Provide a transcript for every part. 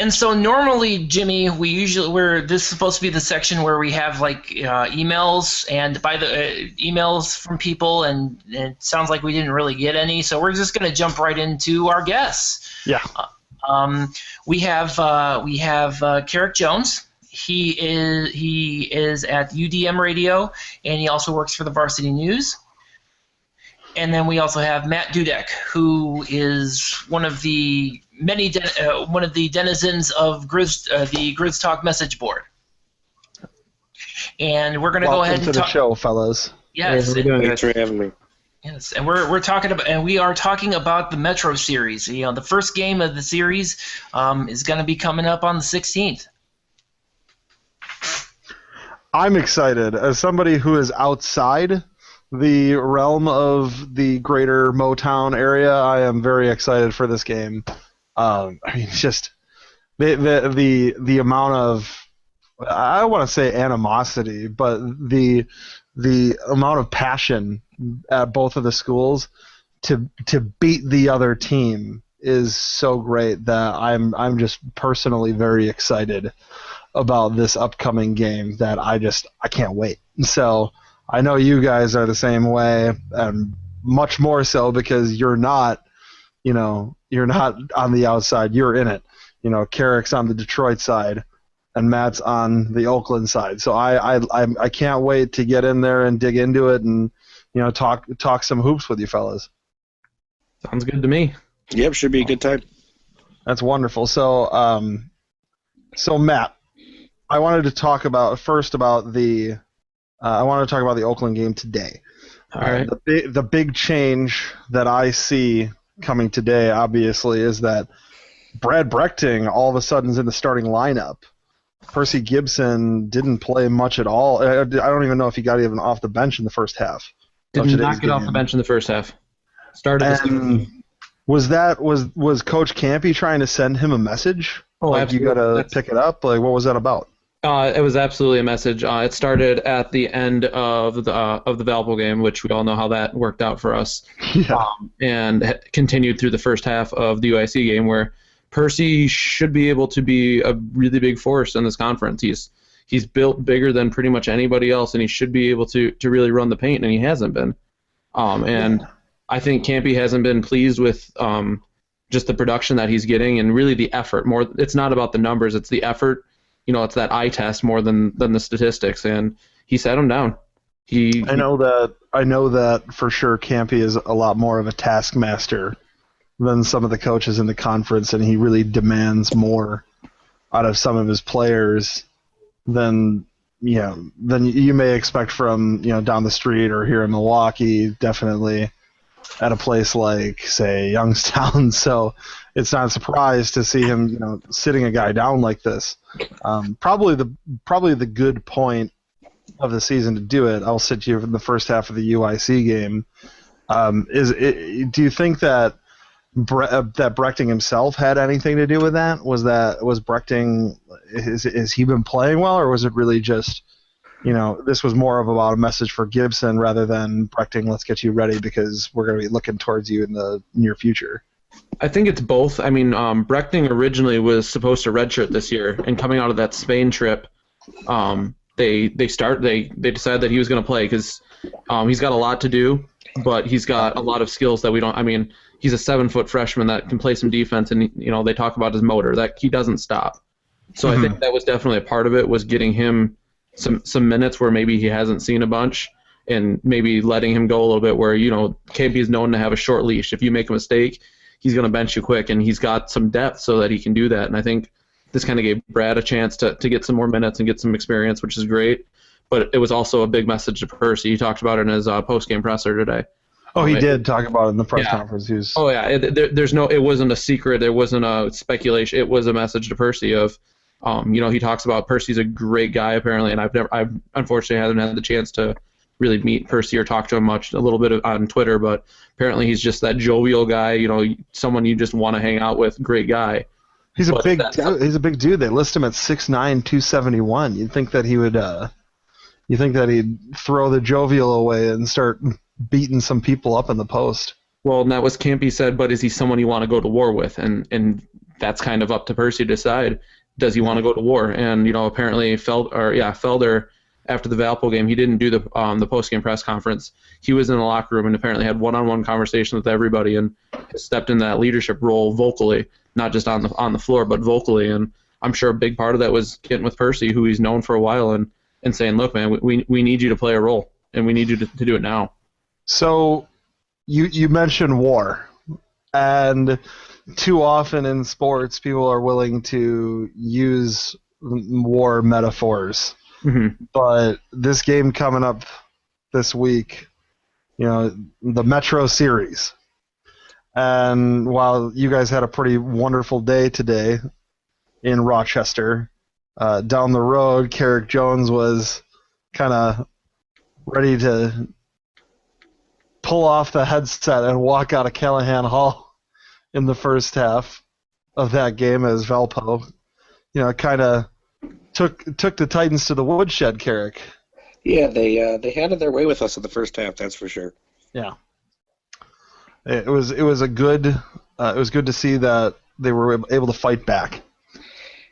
And so normally, Jimmy, this is supposed to be the section where we have like emails and by the emails from people, and it sounds like we didn't really get any. So we're just going to jump right into our guests. Yeah. We have Karic Jones. He is at UDM Radio, and he also works for the Varsity News. And then we also have Matt Dudek, who is one of the denizens of the Grizz Talk message board. And we're going to go ahead and talk to the show, fellas. Yes, Thanks for having me. Yes, and we are talking about the Metro series. The first game of the series is going to be coming up on the 16th. I'm excited as somebody who is outside the realm of the greater Motown area. I am very excited for this game. Just the amount of, I don't want to say animosity, but the amount of passion at both of the schools to beat the other team is so great that I'm just personally very excited about this upcoming game that I can't wait. So I know you guys are the same way, and much more so because you're not on the outside, you're in it. Karic's on the Detroit side, and Matt's on the Oakland side. So I can't wait to get in there and dig into it and talk some hoops with you fellas. Sounds good to me. Yep, should be a good time. That's wonderful. So Matt, I wanted to talk about the Oakland game today. All right. The big change that I see coming today, obviously, is that Brad Brechting all of a sudden is in the starting lineup. Percy Gibson didn't play much at all. I don't even know if he got even off the bench in the first half. Did not get off the bench in the first half. Started. Was Coach Campy trying to send him a message? Oh, absolutely. You got to pick it up. What was that about? It was absolutely a message. It started at the end of the Valpo game, which we all know how that worked out for us, and continued through the first half of the UIC game, where Percy should be able to be a really big force in this conference. He's built bigger than pretty much anybody else, and he should be able to really run the paint, and he hasn't been. I think Campy hasn't been pleased with just the production that he's getting, and really the effort. More, it's not about the numbers; it's the effort. It's that eye test more than the statistics, and he sat him down. I know that for sure. Campy is a lot more of a taskmaster than some of the coaches in the conference, and he really demands more out of some of his players than you may expect from down the street or here in Milwaukee. Definitely at a place like, say, Youngstown. So it's not a surprise to see him sitting a guy down like this. Probably the good point of the season to do it. I'll sit you in the first half of the UIC game. Do you think that Brechting himself had anything to do with that? Was Brechting, has he been playing well, or was it really just this was more of about a message for Gibson rather than Brechting, let's get you ready because we're going to be looking towards you in the near future? I think it's both. I mean, Brechting originally was supposed to redshirt this year, and coming out of that Spain trip, they decided that he was going to play because he's got a lot to do, but he's got a lot of skills that we don't. I mean, he's a 7-foot freshman that can play some defense, and they talk about his motor that he doesn't stop. So I think that was definitely a part of it, was getting him some minutes where maybe he hasn't seen a bunch, and maybe letting him go a little bit where Campy is known to have a short leash. If you make a mistake, he's going to bench you quick, and he's got some depth so that he can do that. And I think this kind of gave Brad a chance to get some more minutes and get some experience, which is great. But it was also a big message to Percy. He talked about it in his post-game presser today. Oh, he did talk about it in the press conference. It wasn't a secret. There wasn't a speculation. It was a message to Percy of, he talks about Percy's a great guy apparently, and I've unfortunately haven't had the chance to really meet Percy or talk to him much. A little bit on Twitter, but apparently he's just that jovial guy. Someone you just want to hang out with. Great guy. He's a big dude. They list him at 6'9", 271. You'd think that he would. You think that he'd throw the jovial away and start beating some people up in the post. Well, and that was Campy said, but is he someone you want to go to war with? And that's kind of up to Percy to decide. Does he want to go to war? And apparently Felder, after the Valpo game, he didn't do the post-game press conference. He was in the locker room and apparently had one-on-one conversation with everybody and stepped in that leadership role vocally, not just on the floor, but vocally. And I'm sure a big part of that was getting with Percy, who he's known for a while, and saying, look, man, we need you to play a role, and we need you to do it now. So you mentioned war, and too often in sports, people are willing to use war metaphors. Mm-hmm. But this game coming up this week, the Metro Series, and while you guys had a pretty wonderful day today in Rochester, down the road, Karic Jones was kind of ready to pull off the headset and walk out of Callahan Hall in the first half of that game as Valpo, kind of took the Titans to the woodshed. Karic. Yeah, they had it their way with us in the first half. That's for sure. Yeah, it was good. It was good to see that they were able to fight back.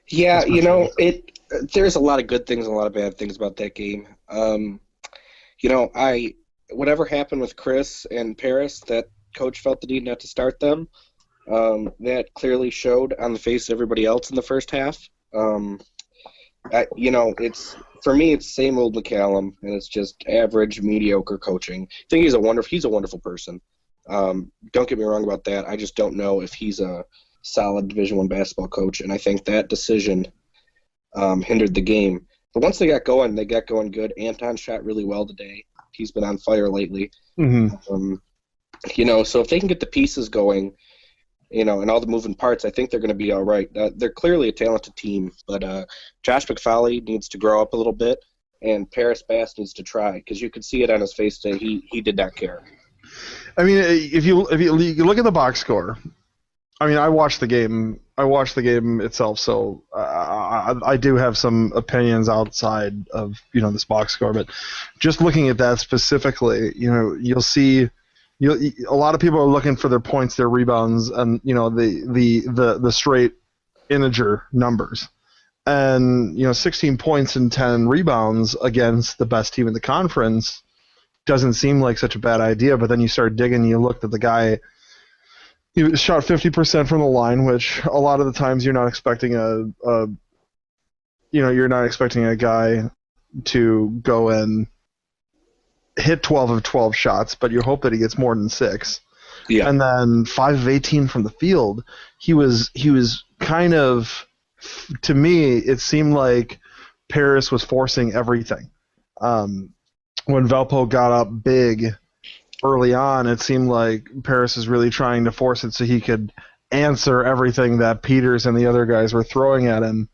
Yeah, there's a lot of good things and a lot of bad things about that game. Whatever happened with Chris and Paris, that coach felt the need not to start them. That clearly showed on the face of everybody else in the first half. It's for me, it's same old McCallum, and it's just average, mediocre coaching. I think he's a wonderful person. Don't get me wrong about that. I just don't know if he's a solid Division I basketball coach, and I think that decision hindered the game. But once they got going good. Anton shot really well today. He's been on fire lately. Mm-hmm. So if they can get the pieces going, and all the moving parts, I think they're going to be all right. They're clearly a talented team, but Josh McFarley needs to grow up a little bit, and Paris Bass needs to try, because you could see it on his face that he did not care. I mean, if you look at the box score, I mean, I watched the game itself, so I do have some opinions outside of this box score. But just looking at that specifically, you'll see, a lot of people are looking for their points, their rebounds, and the straight integer numbers. And 16 points and 10 rebounds against the best team in the conference doesn't seem like such a bad idea. But then you start digging, you looked at the guy. He shot 50% from the line, which a lot of the times you're not expecting you're not expecting a guy to go and hit 12 of 12 shots, but you hope that he gets more than 6. Yeah. And then 5 of 18 from the field. He was kind of, to me, it seemed like Paris was forcing everything. When Valpo got up big early on, it seemed like Paris was really trying to force it so he could answer everything that Peters and the other guys were throwing at him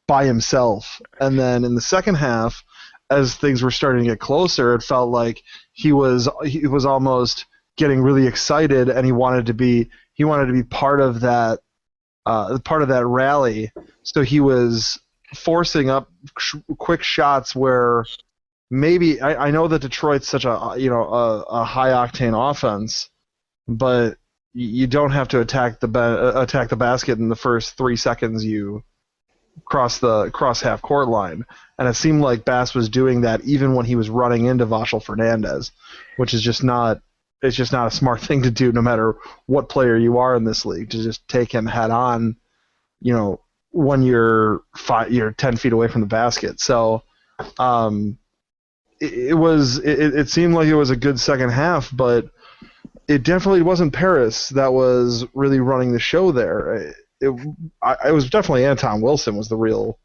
by himself. And then in the second half, as things were starting to get closer, it felt like he was almost getting really excited, and he wanted to be part of that rally. So he was forcing up quick shots where maybe I know that Detroit's such a high octane offense, but you don't have to attack the basket in the first 3 seconds you cross half court line. And it seemed like Bass was doing that even when he was running into Vachel Fernandez, which is just not a smart thing to do, no matter what player you are in this league, to just take him head on, when you're 10 feet away from the basket. So it seemed like it was a good second half, but it definitely wasn't Paris that was really running the show there. It was definitely Anton Wilson was the real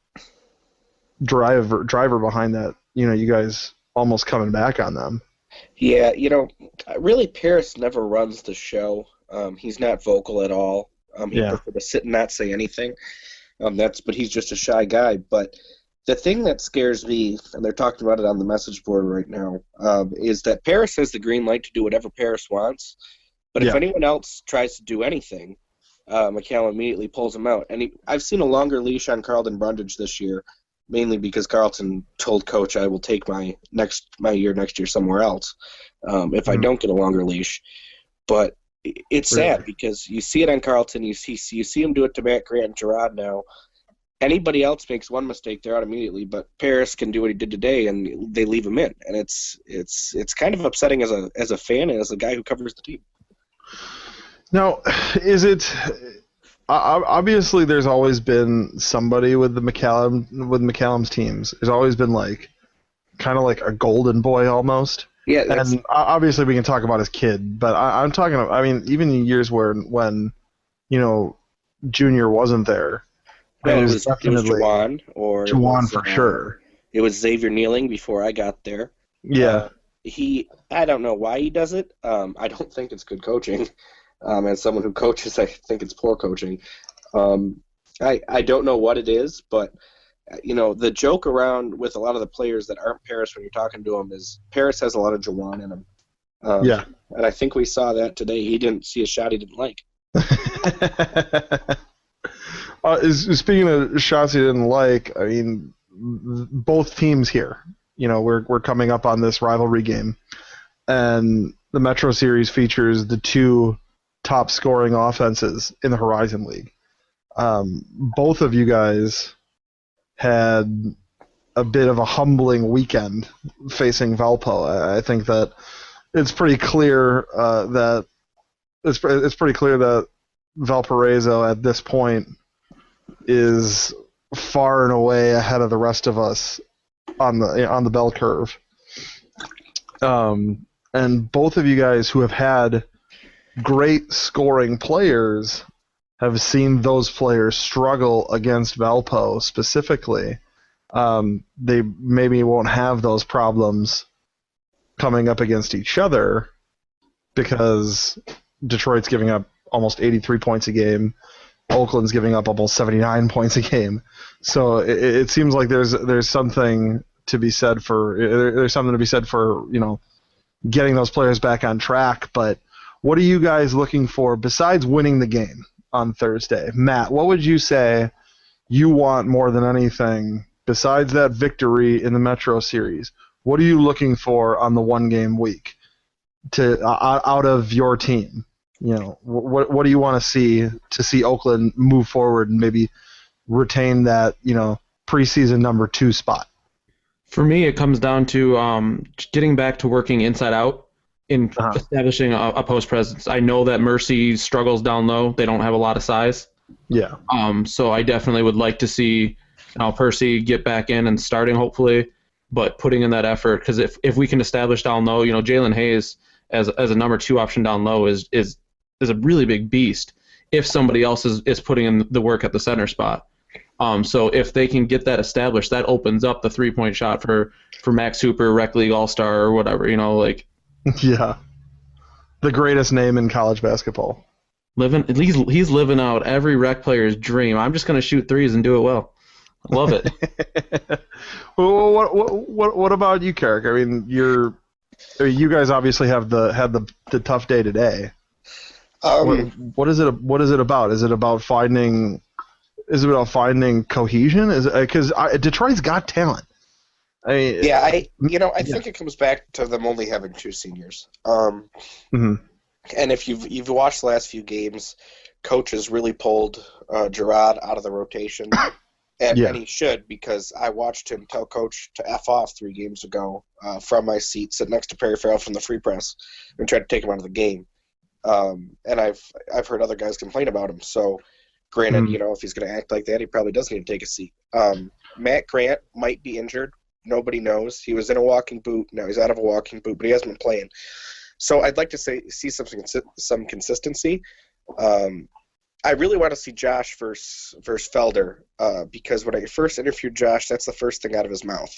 driver behind that. You guys almost coming back on them. Yeah, really Paris never runs the show. He's not vocal at all. He prefer to sit and not say anything. But he's just a shy guy. But the thing that scares me, and they're talking about it on the message board right now, is that Paris has the green light to do whatever Paris wants. But if anyone else tries to do anything, McCallum immediately pulls him out. And I've seen a longer leash on Carlton Brundage this year, mainly because Carlton told Coach, I will take my next year somewhere else if I don't get a longer leash. But it's sad because you see it on Carlton, you see him do it to Matt Grant and Gerard now. Anybody else makes one mistake, they're out immediately. But Paris can do what he did today, and they leave him in, and it's kind of upsetting as a fan and as a guy who covers the team. Now, is it obviously there's always been somebody with McCallum's teams. There's always been kind of like a golden boy almost. Yeah, and obviously we can talk about his kid, but I'm talking about, I mean, even in years when Junior wasn't there. It was Juwan, for sure. It was Xavier Kneeling before I got there. Yeah. I don't know why he does it. I don't think it's good coaching. As someone who coaches, I think it's poor coaching. I don't know what it is, but the joke around with a lot of the players that aren't Paris when you're talking to them is Paris has a lot of Juwan in him. Yeah. And I think we saw that today. He didn't see a shot he didn't like. Speaking of shots he didn't like, I mean, both teams here, we're coming up on this rivalry game, and the Metro Series features the two top scoring offenses in the Horizon League. Both of you guys had a bit of a humbling weekend facing Valpo. I think that it's pretty clear that Valparaiso at this point is far and away ahead of the rest of us on the bell curve. And both of you guys who have had great scoring players have seen those players struggle against Valpo specifically. They maybe won't have those problems coming up against each other because Detroit's giving up almost 83 points a game. Oakland's giving up almost 79 points a game. So it seems like there's something to be said for getting those players back on track. But what are you guys looking for besides winning the game on Thursday? Matt, what would you say you want more than anything besides that victory in the Metro Series? What are you looking for on the one-game week out of your team? What do you want to see Oakland move forward and maybe retain that preseason number 2 spot? For me, it comes down to getting back to working inside out in establishing a post presence. I know that Mercy struggles down low; they don't have a lot of size. Yeah. So I definitely would like to see Percy get back in and starting hopefully, but putting in that effort because if we can establish down low, Jalen Hayes as a number 2 option down low is a really big beast if somebody else is putting in the work at the center spot. So if they can get that established, that opens up the 3-point shot for Max Hooper, Rec League All-Star, or whatever, Yeah. The greatest name in college basketball. He's living out every rec player's dream. I'm just going to shoot threes and do it well. Love it. Well, what about you, Karic? I mean, you guys obviously had the tough day today. What is it about? Is it about finding cohesion? Is it because Detroit's got talent? I think it comes back to them only having 2 seniors. Mm-hmm. And if you've watched the last few games, coach has really pulled Gerard out of the rotation, and he should, because I watched him tell coach to F off 3 games ago from my seat, sitting next to Perry Farrell from the Free Press, and tried to take him out of the game. And I've heard other guys complain about him. So, granted, if he's going to act like that, he probably does need to take a seat. Matt Grant might be injured. Nobody knows. He was in a walking boot. Now he's out of a walking boot, but he hasn't been playing. So I'd like to see some consistency. I really want to see Josh versus Felder because when I first interviewed Josh, that's the first thing out of his mouth.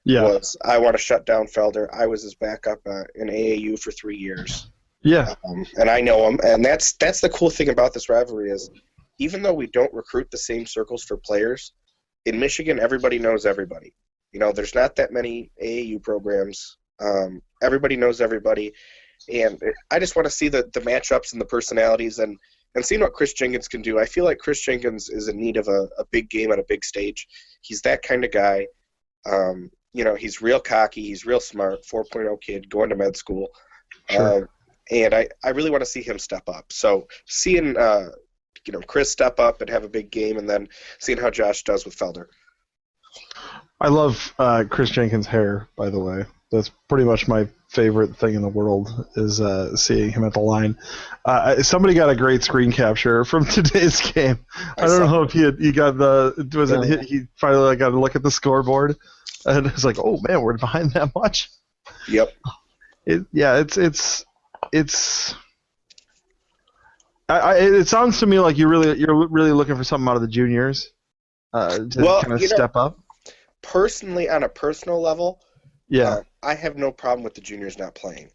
Yeah. Was I want to shut down Felder. I was his backup in AAU for 3 years. Yeah. And I know him, and that's the cool thing about this rivalry is even though we don't recruit the same circles for players, in Michigan everybody knows everybody. There's not that many AAU programs. Everybody knows everybody, and I just want to see the matchups and the personalities and seeing what Chris Jenkins can do. I feel like Chris Jenkins is in need of a big game on a big stage. He's that kind of guy. He's real cocky. He's real smart, 4.0 kid going to med school. Sure. and I really want to see him step up. So seeing Chris step up and have a big game, and then seeing how Josh does with Felder. I love Chris Jenkins' hair, by the way. That's pretty much my favorite thing in the world is seeing him at the line. Somebody got a great screen capture from today's game. I don't know if he got he finally got to look at the scoreboard, and it's like, oh man, we're behind that much. Yep. It sounds to me like you're really looking for something out of the juniors to kind of step up. Personally, on a personal level, yeah, I have no problem with the juniors not playing.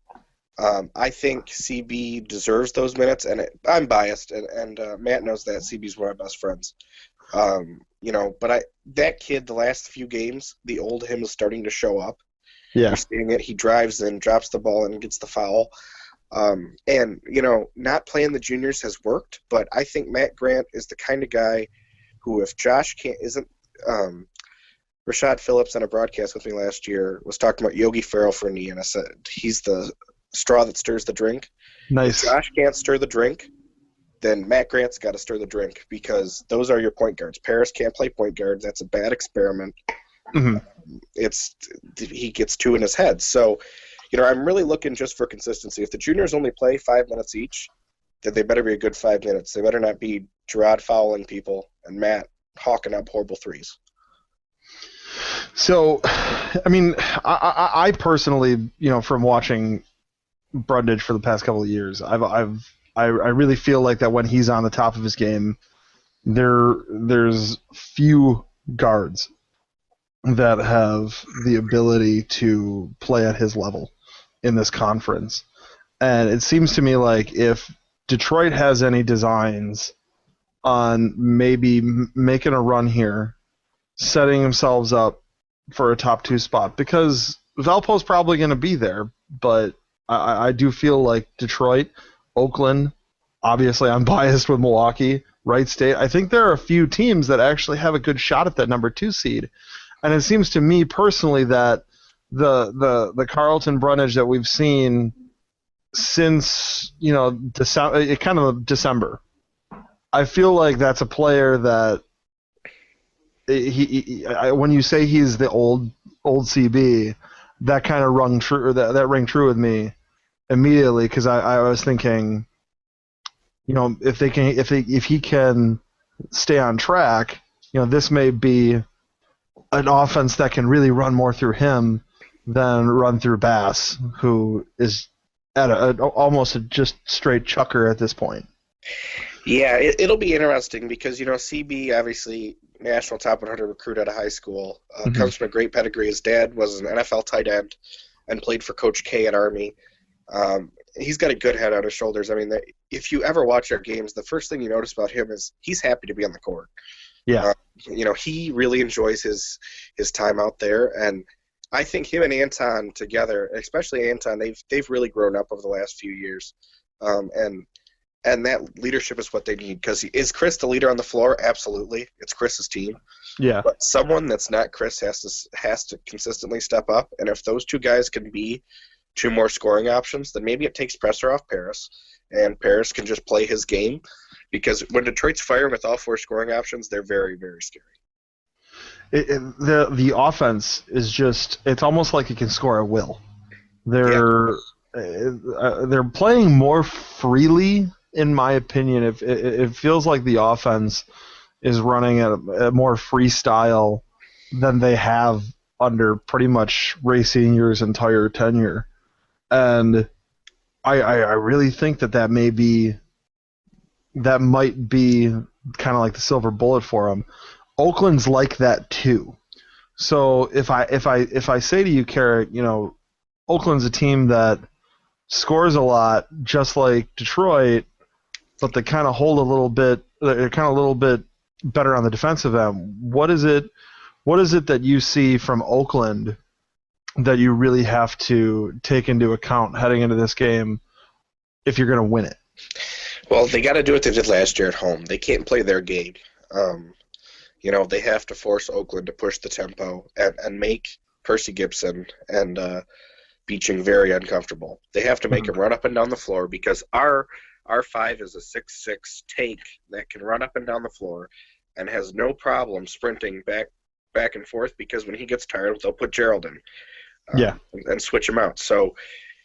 I think CB deserves those minutes, and I'm biased, and Matt knows that. CB's one of my best friends. But that kid, the last few games, the old him is starting to show up. Yeah. You're seeing it. He drives in, drops the ball, and gets the foul. Not playing the juniors has worked, but I think Matt Grant is the kind of guy who, if Josh isn't Rashad Phillips on a broadcast with me last year was talking about Yogi Ferrell for a knee, and I said he's the straw that stirs the drink. Nice. If Josh can't stir the drink, then Matt Grant's got to stir the drink, because those are your point guards. Paris can't play point guards. That's a bad experiment. Mm-hmm. He gets two in his head. So, I'm really looking just for consistency. If the juniors only play 5 minutes each, then they better be a good 5 minutes. They better not be Gerard fouling people and Matt hawking up horrible threes. So, I mean, I personally, from watching Brundage for the past couple of years, I really feel like that when he's on the top of his game, there's few guards that have the ability to play at his level in this conference. And it seems to me like if Detroit has any designs on maybe making a run here, setting themselves up for a top 2 spot, because Valpo's probably going to be there, but I do feel like Detroit, Oakland, obviously I'm biased with Milwaukee, Wright State. I think there are a few teams that actually have a good shot at that number 2 seed. And it seems to me personally that the Carlton Brundage that we've seen since December, I feel like that's a player that when you say he's the old CB, that kind of rang true. That rang true with me immediately, because I was thinking, if he can stay on track, this may be an offense that can really run more through him than run through Bass, who is at almost just straight chucker at this point. Yeah, it'll be interesting because, CB, obviously, national top 100 recruit out of high school, comes from a great pedigree. His dad was an NFL tight end and played for Coach K at Army. He's got a good head on his shoulders. I mean, if you ever watch our games, the first thing you notice about him is he's happy to be on the court. Yeah. He really enjoys his time out there, and I think him and Anton together, especially Anton, they've really grown up over the last few years, and that leadership is what they need. Because is Chris the leader on the floor? Absolutely, it's Chris's team. Yeah. But someone that's not Chris has to consistently step up, and if those two guys can be 2 more scoring options, then maybe it takes pressure off Paris, and Paris can just play his game. Because when Detroit's firing with all 4 scoring options, they're very, very scary. The offense is just, it's almost like it can score at will. They're playing more freely, in my opinion. It feels like the offense is running at a more freestyle than they have under pretty much Ray Senior's entire tenure. And I really think that might be kind of like the silver bullet for them. Oakland's like that too. So if I say to you, Karic, Oakland's a team that scores a lot, just like Detroit, but they kind of hold a little bit. They're kind of a little bit better on the defensive end. What is it that you see from Oakland that you really have to take into account heading into this game if you're going to win it? Well, they got to do what they did last year at home. They can't play their game. They have to force Oakland to push the tempo and make Percy Gibson and Beeching very uncomfortable. They have to make him run up and down the floor because our 5 is a 6'6" take that can run up and down the floor and has no problem sprinting back and forth because when he gets tired, they'll put Gerald in and switch him out. So,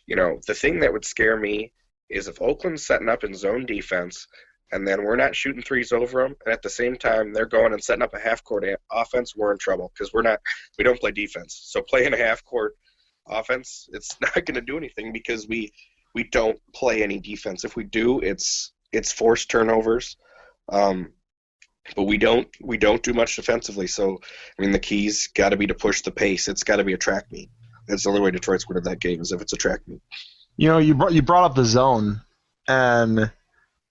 the thing that would scare me is if Oakland's setting up in zone defense and then we're not shooting threes over them, and at the same time they're going and setting up a half-court offense, we're in trouble because we don't play defense. So playing a half-court offense, it's not going to do anything because we don't play any defense. If we do, it's forced turnovers, but we don't do much defensively. So the key's got to be to push the pace. It's got to be a track meet. That's the only way Detroit's winning that game is if it's a track meet. You brought up the zone, and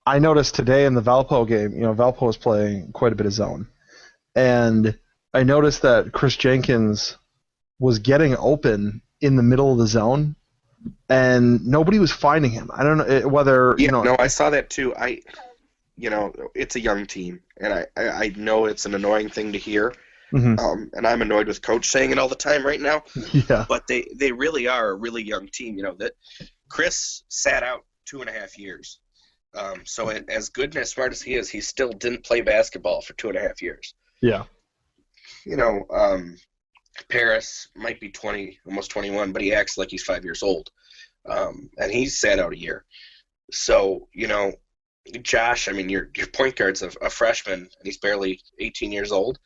I noticed today in the Valpo game, Valpo was playing quite a bit of zone, and I noticed that Chris Jenkins was getting open in the middle of the zone, and nobody was finding him. I don't know whether No, I saw that too. It's a young team, and I know it's an annoying thing to hear, and I'm annoyed with Coach saying it all the time right now. Yeah. But they really are a really young team. That Chris sat out 2.5 years. So as good and as smart as he is, he still didn't play basketball for 2.5 years. Yeah. Paris might be 20, almost 21, but he acts like he's 5 years old. And he's sat out a year. So, Josh, your point guard's a freshman, and he's barely 18 years old.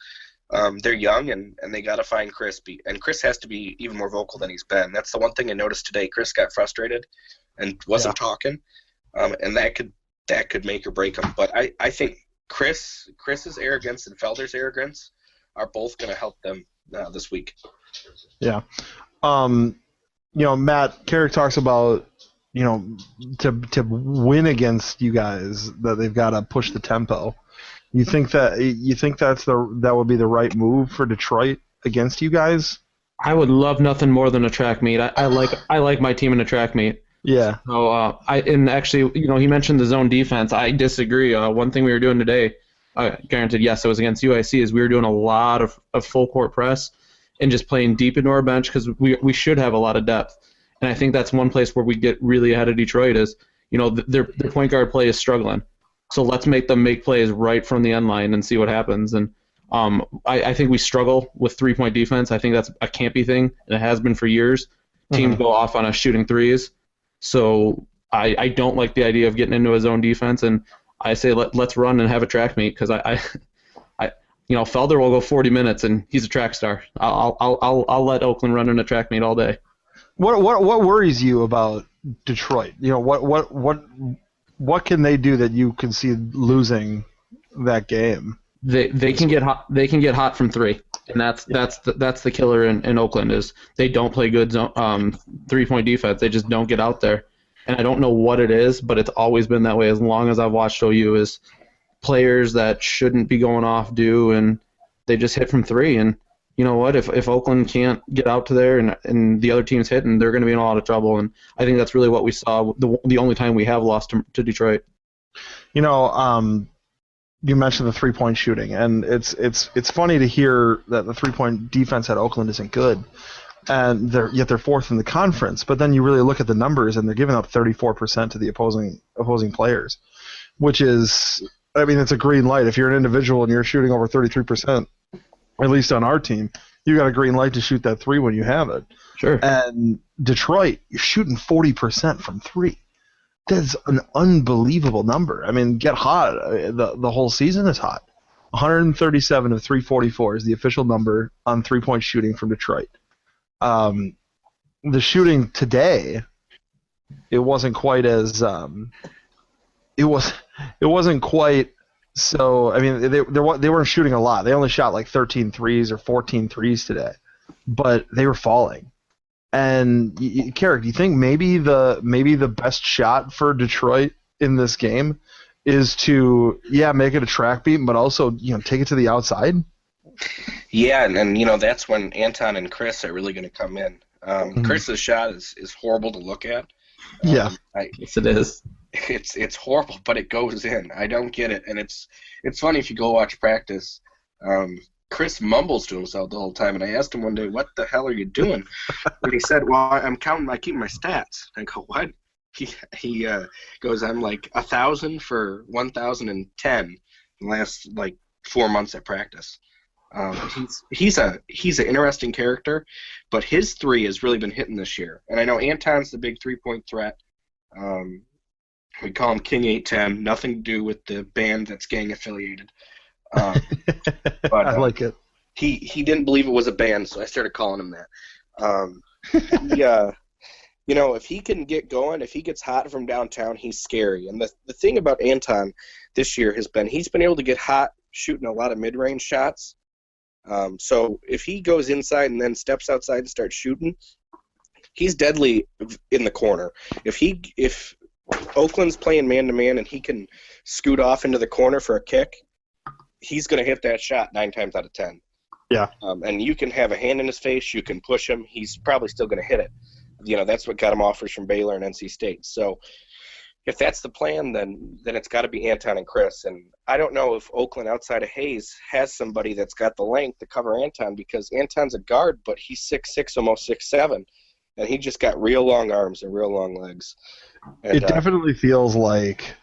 They're young, and they got to find Chris. And Chris has to be even more vocal than he's been. That's the one thing I noticed today. Chris got frustrated and wasn't talking, and that could make or break him. But I think Chris's arrogance and Felder's arrogance are both going to help them this week. Yeah. Matt Karic talks about to win against you guys that they've got to push the tempo. You think that that would be the right move for Detroit against you guys? I would love nothing more than a track meet. I like my team in a track meet. Yeah. So he mentioned the zone defense. I disagree. One thing we were doing today, granted, yes, it was against UIC, is we were doing a lot of full court press and just playing deep into our bench because we should have a lot of depth. And I think that's one place where we get really ahead of Detroit is, their point guard play is struggling. So let's make them make plays right from the end line and see what happens. And I think we struggle with three-point defense. I think that's a campy thing, and it has been for years. Teams go off on us shooting threes. So I don't like the idea of getting into a zone defense, and I say let's run and have a track meet because Felder will go 40 minutes and he's a track star. I'll let Oakland run in a track meet all day. What worries you about Detroit? What can they do that you can see losing that game? They can get hot. They can get hot from three, and that's the killer in Oakland is they don't play good 3-point defense. They just don't get out there, and I don't know what it is, but it's always been that way as long as I've watched OU. Is players that shouldn't be going off do, and they just hit from three. And you know what? If Oakland can't get out to there and the other team's hitting, they're going to be in a lot of trouble. And I think that's really what we saw the only time we have lost to Detroit. You mentioned the 3-point shooting, and it's funny to hear that the 3-point defense at Oakland isn't good, and they're fourth in the conference. But then you really look at the numbers, and they're giving up 34% to the opposing players, which is, it's a green light. If you're an individual and you're shooting over 33%, at least on our team, you got a green light to shoot that three when you have it. Sure. And Detroit, you're shooting 40% from three. That's an unbelievable number. Get hot. The whole season is hot. 137 of 344 is the official number on 3-point shooting from Detroit. The shooting today, it wasn't quite as it wasn't quite so. They weren't shooting a lot. They only shot like 13 threes or 14 threes today, but they were falling. And Karic, do you think maybe the best shot for Detroit in this game is to make it a track beat, but also take it to the outside? Yeah, and that's when Anton and Chris are really going to come in. Chris's shot is horrible to look at. Yes, it is. It's horrible, but it goes in. I don't get it, and it's funny if you go watch practice. Chris mumbles to himself the whole time, and I asked him one day, "What the hell are you doing?" And he said, "Well, I'm counting. I keep my stats." I go, "What?" He goes, "I'm like 1,000 for 1,010 the last like 4 months at practice." He's an interesting character, but his three has really been hitting this year. And I know Anton's the big 3-point threat. We call him King 810. Nothing to do with the band that's gang affiliated. But I like it. He didn't believe it was a band, so I started calling him that. If he can get going, if he gets hot from downtown, he's scary. And the thing about Anton this year has been he's been able to get hot shooting a lot of mid-range shots. So if he goes inside and then steps outside and starts shooting, he's deadly in the corner. If Oakland's playing man-to-man and he can scoot off into the corner for a kick, he's going to hit that shot 9 times out of 10. Yeah. And you can have a hand in his face, you can push him, he's probably still going to hit it. That's what got him offers from Baylor and NC State. So if that's the plan, then it's got to be Anton and Chris. And I don't know if Oakland, outside of Hayes, has somebody that's got the length to cover Anton, because Anton's a guard, but he's 6'6", almost 6'7", and he just got real long arms and real long legs. And, it definitely feels like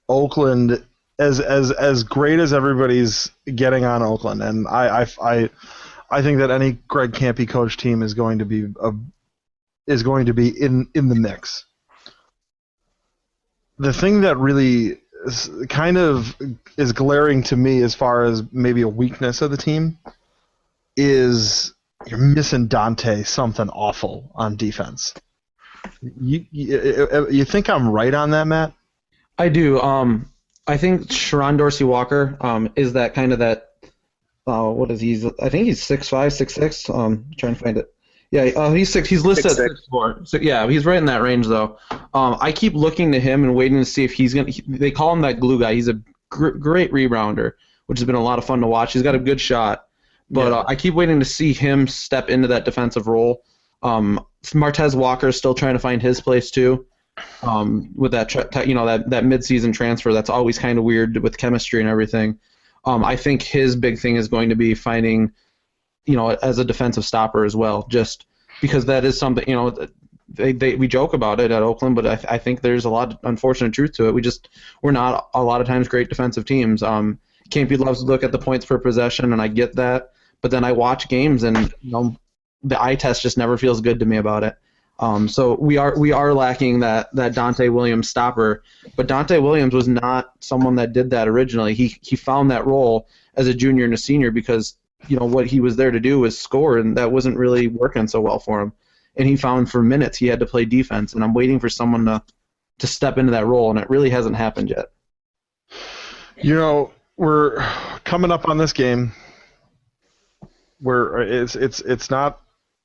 Oakland, as great as everybody's getting on Oakland, and I think that any Greg Campy coach team is going to be in the mix. The thing that really is glaring to me as far as maybe a weakness of the team is you're missing Dante something awful on defense. You think I'm right on that, Matt? I do. I think Sharon Dorsey Walker is that kind of that. What is he? I think he's 6'5", 6'6". Trying to find it. Yeah, he's 6. He's listed at 6'4". So yeah, he's right in that range though. I keep looking to him and waiting to see if he's gonna. They call him that glue guy. He's a great rebounder, which has been a lot of fun to watch. He's got a good shot, but I keep waiting to see him step into that defensive role. Martez Walker is still trying to find his place too. With that that mid-season transfer, that's always kind of weird with chemistry and everything. I think his big thing is going to be finding, as a defensive stopper as well, just because that is something, we joke about it at Oakland, but I think there's a lot of unfortunate truth to it. We're not a lot of times great defensive teams. Campy loves to look at the points per possession, and I get that, but then I watch games and the eye test just never feels good to me about it. So we are lacking that Dante Williams stopper, but Dante Williams was not someone that did that originally. He found that role as a junior and a senior because what he was there to do was score, and that wasn't really working so well for him. And he found for minutes he had to play defense, and I'm waiting for someone to step into that role, and it really hasn't happened yet. We're coming up on this game where it's not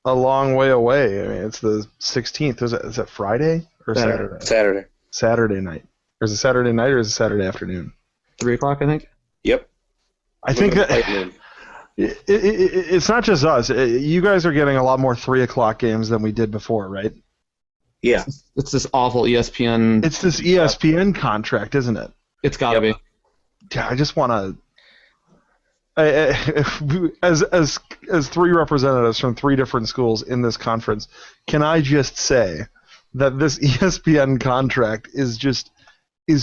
a long way away. I mean, it's the 16th. Is it Friday or Saturday? Saturday night. Or is it Saturday night or is it Saturday afternoon? 3:00, I think. Yep. I think that it's not just us. You guys are getting a lot more 3:00 games than we did before, right? Yeah. It's this awful ESPN. It's this ESPN contract, isn't it? It's got to be. Yeah, I just want to. As three representatives from three different schools in this conference, can I just say that this ESPN contract is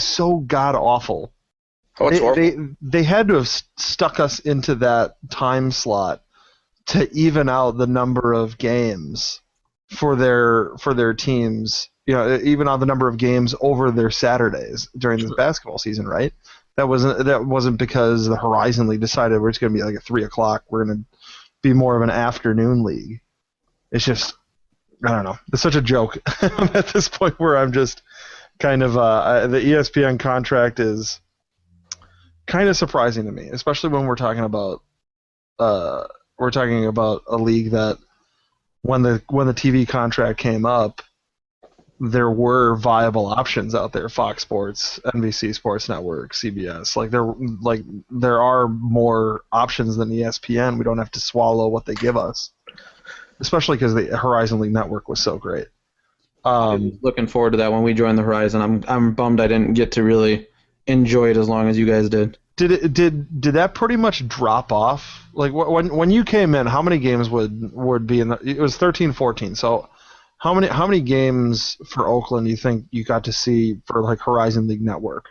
so god awful. Oh, it's horrible. They had to have stuck us into that time slot to even out the number of games for their teams. Even out the number of games over their Saturdays during this basketball season, right? That wasn't because the Horizon League decided we're just going to be like at 3:00. We're going to be more of an afternoon league. It's just, I don't know. It's such a joke. I'm at this point where I'm just kind of the ESPN contract is kind of surprising to me, especially when we're talking about a league that when the TV contract came up, there were viable options out there: Fox Sports, NBC Sports Network, CBS. There are more options than ESPN. We don't have to swallow what they give us, especially because the Horizon League network was so great. Looking forward to that when we join the Horizon. I'm bummed I didn't get to really enjoy it as long as you guys did. Did that pretty much drop off? Like when you came in, how many games would be in the? It was 13-14. So how many games for Oakland do you think you got to see for like Horizon League Network?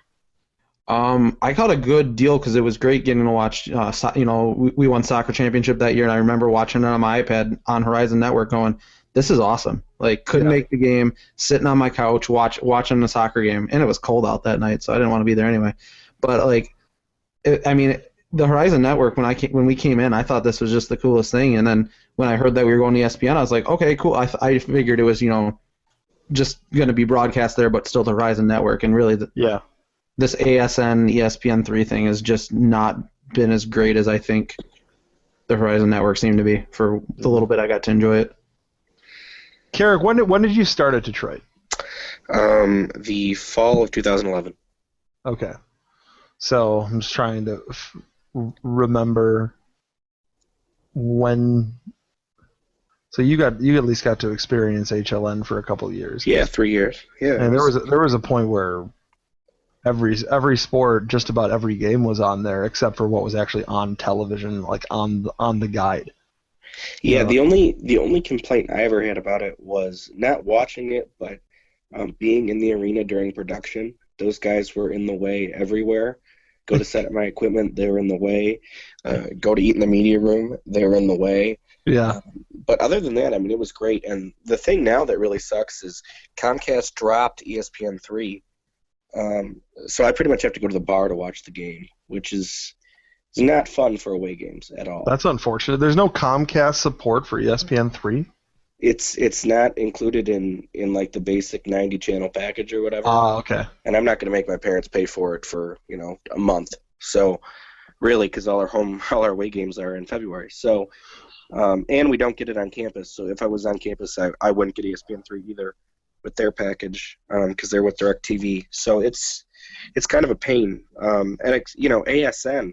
I got a good deal because it was great getting to watch. We won soccer championship that year, and I remember watching it on my iPad on Horizon Network, going, "This is awesome!" Like, couldn't make the game, sitting on my couch watching the soccer game, and it was cold out that night, so I didn't want to be there anyway. But like, the Horizon Network when we came in, I thought this was just the coolest thing, and then when I heard that we were going to ESPN, I was like, okay, cool. I figured it was just going to be broadcast there, but still the Horizon Network, and really this ASN ESPN3 thing has just not been as great as I think the Horizon Network seemed to be for the little bit I got to enjoy it. Karic, when did you start at Detroit? The fall of 2011. Okay. So I'm just trying to remember when. So you at least got to experience HLN for a couple of years. Yeah, 3 years. Yeah. And there was a point where every sport, just about every game was on there except for what was actually on television, like on the guide. Yeah, the only complaint I ever had about it was not watching it, but being in the arena during production. Those guys were in the way everywhere. Go to set up my equipment, they were in the way. Go to eat in the media room, they were in the way. Yeah. But other than that, I mean, it was great. And the thing now that really sucks is Comcast dropped ESPN3. So I pretty much have to go to the bar to watch the game, which is not fun for away games at all. That's unfortunate. There's no Comcast support for ESPN3? It's not included in like the basic 90 channel package or whatever. Oh, okay. And I'm not going to make my parents pay for it for a month. So really, because all our away games are in February. So and we don't get it on campus. So if I was on campus, I wouldn't get ESPN3 either with their package because they're with DirecTV. So it's kind of a pain. And ASN.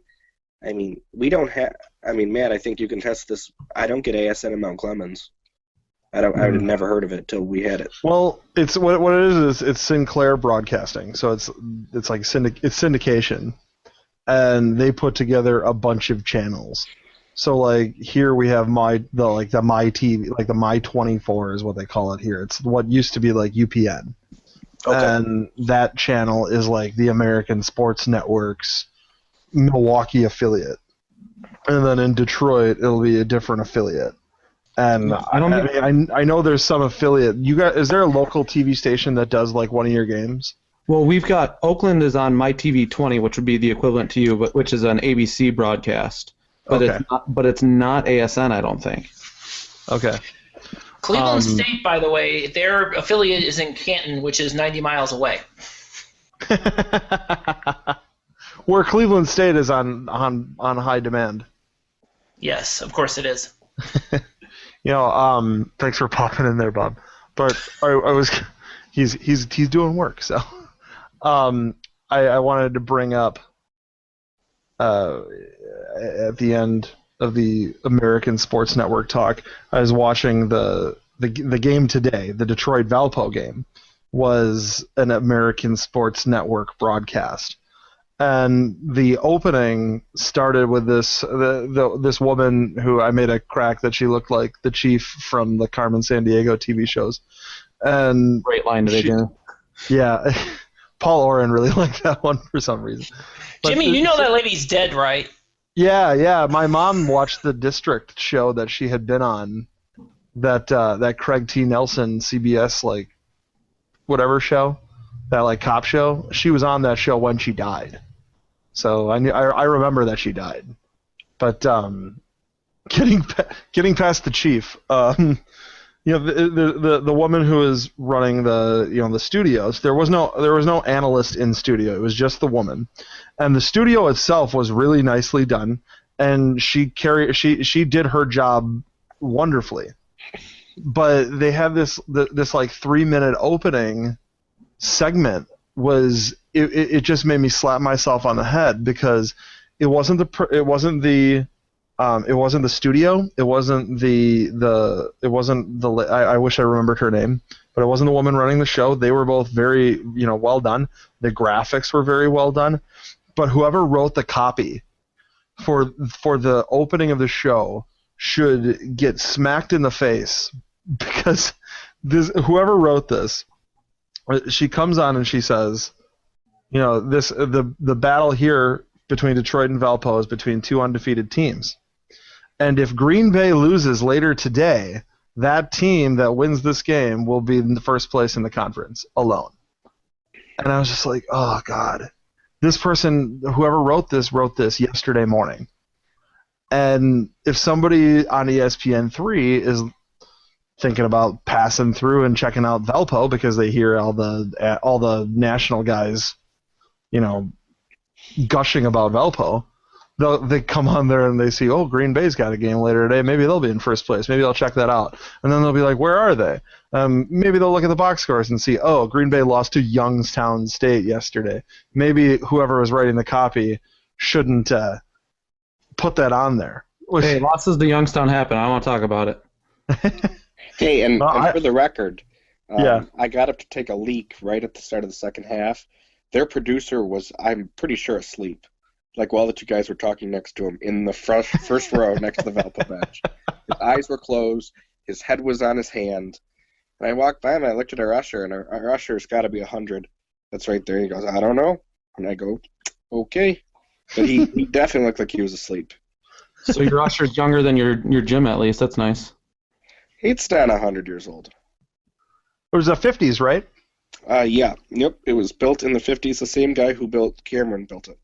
I mean, we don't have. I mean, Matt, I think you can test this. I don't get ASN in Mount Clemens. I had never heard of it till we had it. Well, it's what it is it's Sinclair Broadcasting, so it's like it's syndication, and they put together a bunch of channels. So like here we have the My TV, like the My 24 is what they call it here. It's what used to be like UPN, and that channel is like the American Sports Network's Milwaukee affiliate, and then in Detroit it'll be a different affiliate. And I know there's some affiliate. Is there a local TV station that does like one of your games? Well, we've got Oakland is on My TV 20, which would be the equivalent to you, but which is an ABC broadcast. But it's not ASN, I don't think. Okay. Cleveland State, by the way, their affiliate is in Canton, which is 90 miles away. Where Cleveland State is on high demand. Yes, of course it is. Thanks for popping in there, Bob. But he's doing work, so I wanted to bring up at the end of the American Sports Network talk, I was watching the game today. The Detroit Valpo game was an American Sports Network broadcast. And the opening started with this woman who I made a crack that she looked like the chief from the Carmen Sandiego TV shows. And great line today, Jimmy. Yeah, Paul Oren really liked that one for some reason. But Jimmy, you know that lady's dead, right? Yeah. My mom watched the District show that she had been on, that Craig T. Nelson CBS like whatever show, that like cop show. She was on that show when she died. So I remember that she died, but getting past the chief, the woman who was running the studios, there was no analyst in studio. It was just the woman, and the studio itself was really nicely done, and she did her job wonderfully, but they had this like 3-minute opening segment. It just made me slap myself on the head because it wasn't the studio, it wasn't the I wish I remembered her name, but it wasn't the woman running the show. They were both very well done. The graphics were very well done, but whoever wrote the copy for the opening of the show should get smacked in the face, because whoever wrote this, she comes on and she says, the battle here between Detroit and Valpo is between two undefeated teams. And if Green Bay loses later today, that team that wins this game will be in the first place in the conference alone. And I was just like, oh, God. This person, whoever wrote this yesterday morning. And if somebody on ESPN3 is thinking about passing through and checking out Valpo because they hear all the national guys, gushing about Valpo, they come on there and they see, oh, Green Bay's got a game later today. Maybe they'll be in first place. Maybe I'll check that out. And then they'll be like, where are they? Maybe they'll look at the box scores and see, oh, Green Bay lost to Youngstown State yesterday. Maybe whoever was writing the copy shouldn't put that on there. Hey, losses to Youngstown happen. I want to talk about it. Hey, and for the record, yeah, I got up to take a leak right at the start of the second half. Their producer was, I'm pretty sure, asleep. Like while the two guys were talking next to him in the first row next to the Valpo bench. His eyes were closed. His head was on his hand. And I walked by him and I looked at our usher, and our usher's got to be 100. That's right there. He goes, I don't know. And I go, okay. But he definitely looked like he was asleep. So your usher's younger than your gym, at least. That's nice. It's not 100 years old. It was the 50s, right? Yeah. Yep. It was built in the 50s. The same guy who built Cameron built it.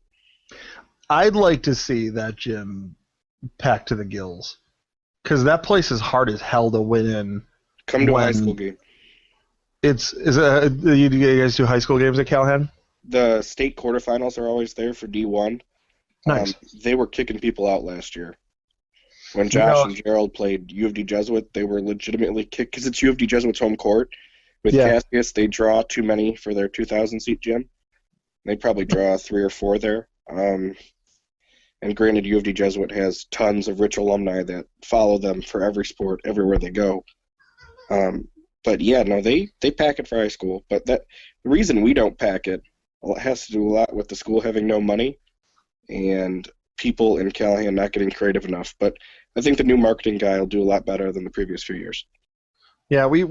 I'd like to see that gym packed to the gills, because that place is hard as hell to win in. Come to a high school game. You guys do high school games at Callahan? The state quarterfinals are always there for D1. Nice. They were kicking people out last year. When Josh and Gerald played U of D Jesuit, they were legitimately kicked, because it's U of D Jesuit's home court. With Cassius, they draw too many for their 2,000-seat gym. They probably draw 3 or 4 there. And granted, U of D Jesuit has tons of rich alumni that follow them for every sport, everywhere they go. But yeah, no, they pack it for high school. But the reason we don't pack it has to do a lot with the school having no money and people in Callahan not getting creative enough. But I think the new marketing guy will do a lot better than the previous few years. Yeah, we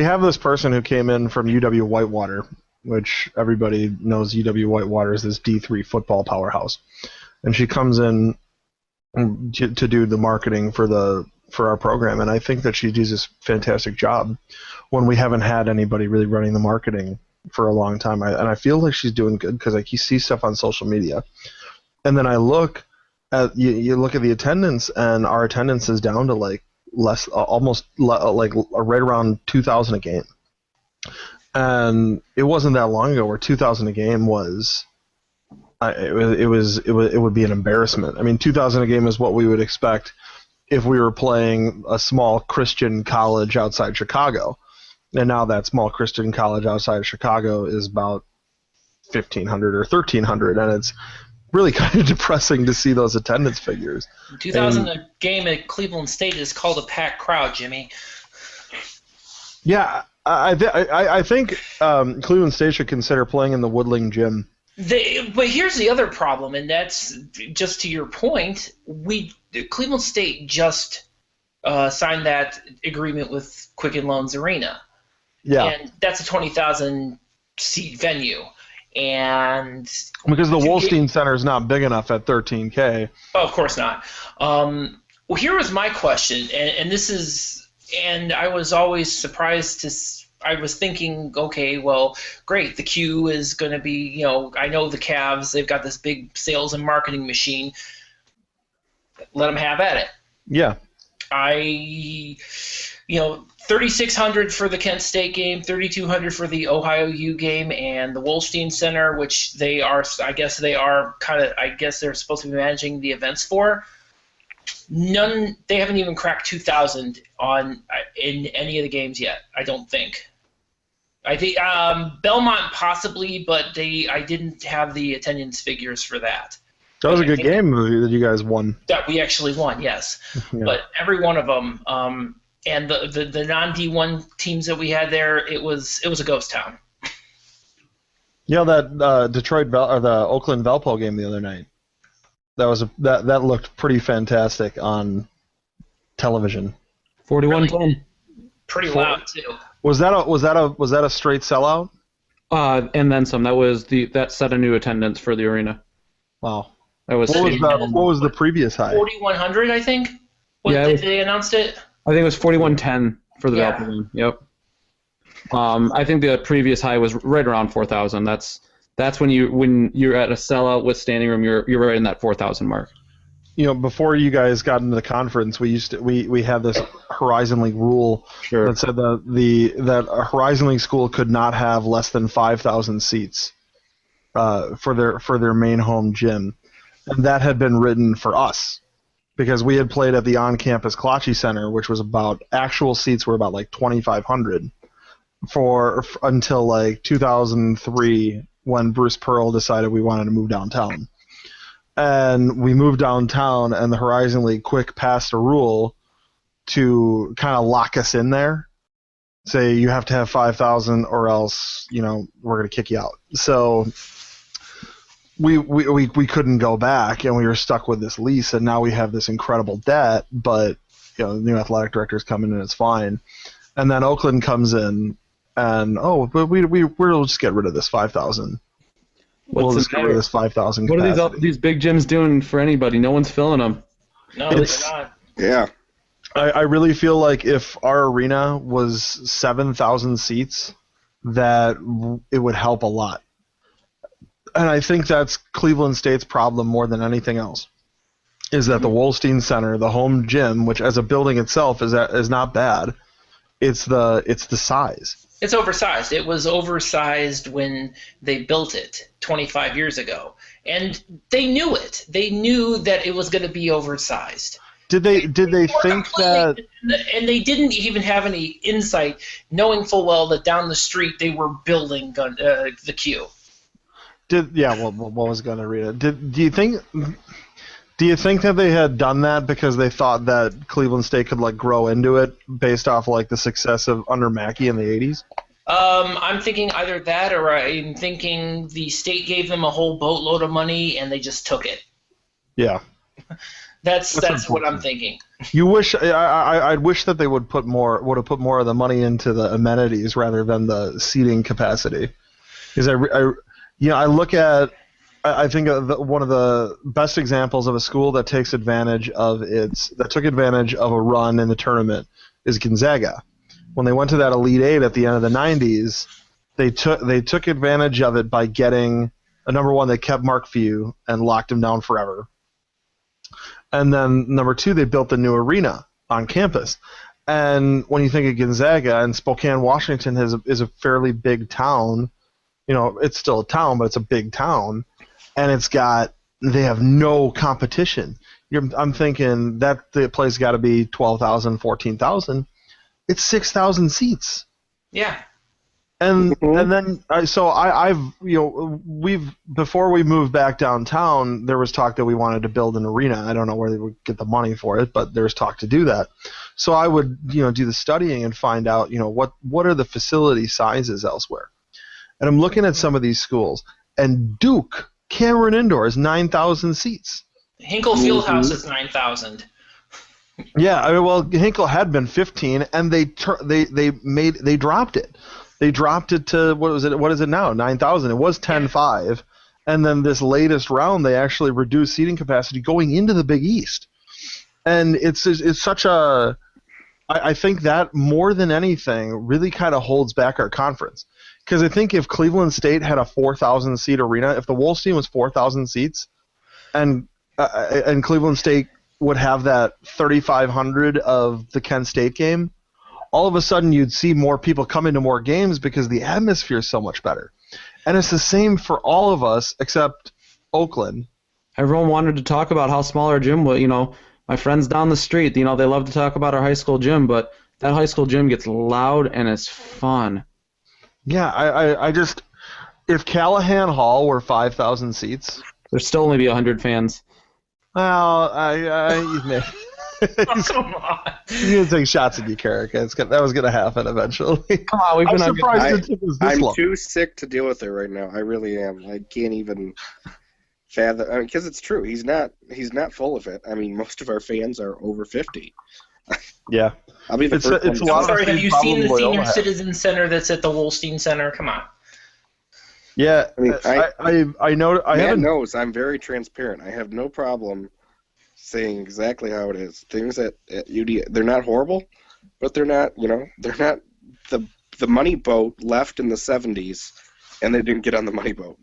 have this person who came in from UW Whitewater, which everybody knows UW Whitewater is this D3 football powerhouse. And she comes in to do the marketing for our program, and I think that she does this fantastic job when we haven't had anybody really running the marketing for a long time. And I feel like she's doing good, because you see stuff on social media. And then I look at you look at the attendance, and our attendance is down to like right around 2,000 a game. And it wasn't that long ago where 2,000 a game was, it would be an embarrassment. I mean, 2,000 a game is what we would expect if we were playing a small Christian college outside Chicago. And now that small Christian college outside of Chicago is about 1,500 or 1,300, and it's really kind of depressing to see those attendance figures. 2,000 a game at Cleveland State is called a packed crowd, Jimmy. Yeah, I think Cleveland State should consider playing in the Woodling Gym. But here's the other problem, and that's just to your point. Cleveland State just signed that agreement with Quicken Loans Arena. Yeah. And that's a 20,000 seat venue. And because the Wolstein Center is not big enough at 13K. Oh, of course not. Well, here was my question, and this is, and I was always surprised I was thinking, okay, well, great, the Q is going to be, I know the Cavs, they've got this big sales and marketing machine. Let them have at it. Yeah. 3,600 for the Kent State game, 3,200 for the Ohio U game, and the Wolstein Center, which they are supposed to be managing the events for. They haven't even cracked 2,000 in any of the games yet, I don't think. I think Belmont possibly, but I didn't have the attendance figures for that. That was a good game that you guys won. That we actually won, yes. Yeah. But every one of them, and the non-D1 teams that we had there, it was a ghost town. that or the Oakland Valpo game the other night. That looked pretty fantastic on television. 41-10. Pretty loud too. Was that a straight sellout? And then some. That set a new attendance for the arena. Wow. That was what was the previous high? 4,100, I think. They announced it. I think it was 41-10 for the Valpo game. Yep. I think the previous high was right around 4,000. That's when you're at a sellout with standing room. You're right in that 4,000 mark. Before you guys got into the conference, we had this Horizon League rule that said that a Horizon League school could not have less than 5,000 seats for their main home gym, and that had been written for us because we had played at the on-campus Kalachi Center, which was actual seats were about like 2,500 until like 2003 when Bruce Pearl decided we wanted to move downtown. And we moved downtown, and the Horizon League quick passed a rule to kind of lock us in there. Say you have to have 5,000 or else, we're going to kick you out. So we couldn't go back, and we were stuck with this lease, and now we have this incredible debt, but the new athletic director's come in and it's fine. And then Oakland comes in, and but we'll just get rid of this 5,000. We'll just get rid of this 5,000 capacity. What are these big gyms doing for anybody? No one's filling them. No, they're not. Yeah. I really feel like if our arena was 7,000 seats, that it would help a lot. And I think that's Cleveland State's problem more than anything else, is that the Wolstein Center, the home gym, which as a building itself is not bad, it's the size. It's oversized. It was oversized when they built it 25 years ago. And they knew it. They knew that it was going to be oversized. Did they think that... And they didn't even have any insight, knowing full well that down the street they were building the Q. What was going to read it? Do you think that they had done that because they thought that Cleveland State could grow into it based off the success of under Mackey in the 80s? I'm thinking either that, or I'm thinking the state gave them a whole boatload of money and they just took it. Yeah. That's what I'm thinking. You wish I wish that they would have put more of the money into the amenities rather than the seating capacity, because I look at. I think one of the best examples of a school that took advantage of a run in the tournament is Gonzaga. When they went to that Elite Eight at the end of the 90s, they took advantage of it by getting number one. They kept Mark Few and locked him down forever. And then number two, they built a new arena on campus. And when you think of Gonzaga, and Spokane, Washington is a fairly big town. It's still a town, but it's a big town. And they have no competition. I'm thinking that the place got to be 12,000, 14,000. It's 6,000 seats. Yeah. And then before we moved back downtown, there was talk that we wanted to build an arena. I don't know where they would get the money for it, but there was talk to do that. So I would do the studying and find out what are the facility sizes elsewhere. And I'm looking at some of these schools, and Duke Cameron Indoor is 9,000 seats. Hinkle Fieldhouse is 9,000. Yeah, Hinkle had been 15, and they dropped it. They dropped it to what is it now? 9,000. It was 10.5, and then this latest round they actually reduced seating capacity going into the Big East, and it's such a. I think that more than anything really kind of holds back our conference. Because I think if Cleveland State had a 4,000 seat arena, if the Wolstein was 4,000 seats, and Cleveland State would have that 3,500 of the Kent State game, all of a sudden you'd see more people come into more games because the atmosphere is so much better. And it's the same for all of us except Oakland. Everyone wanted to talk about how small our gym was. My friends down the street, they love to talk about our high school gym, but that high school gym gets loud and it's fun. Yeah, I just if Callahan Hall were 5,000 seats, there'd still only be 100 fans. Well, Come on. He's gonna take shots at you, Karic. That was gonna happen eventually. Come on, we've I'm been on surprised it was this I'm long. too sick to deal with it right now. I really am. I can't even fathom, because it's true. He's not full of it. I mean, most of our fans are over 50. Yeah. I'll be the It's first a- it's one a to lot say of- Sorry, have you Probably seen the Senior overhead. Citizen Center that's at the Wolstein Center? Come on. Yeah, I mean, I know. I Matt haven't. knows I'm very transparent. I have no problem saying exactly how it is. Things at UD, they're not horrible, but they're not, they're not the money boat left in the 70s, and they didn't get on the money boat.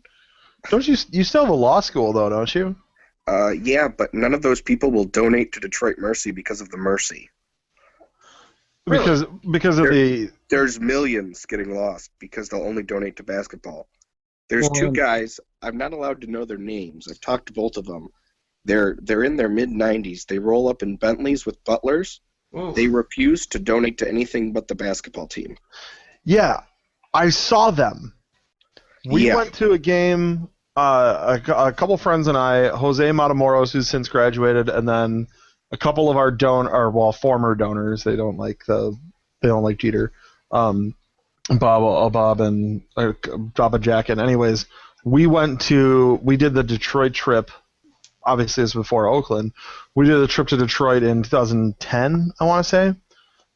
Don't you still have a law school though, don't you? Yeah, but none of those people will donate to Detroit Mercy because of the Mercy. Because of the There's millions getting lost because they'll only donate to basketball. There's two guys. I'm not allowed to know their names. I've talked to both of them. They're in their mid-90s. They roll up in Bentleys with butlers. Ooh. They refuse to donate to anything but the basketball team. Yeah, I saw them. We went to a game. A couple friends and I, Jose Matamoros, who's since graduated, and then a couple of our former donors. They don't like Jeter. Bob and Jabba Jack. And anyways, we did the Detroit trip. Obviously, this was before Oakland. We did a trip to Detroit in 2010, I want to say. It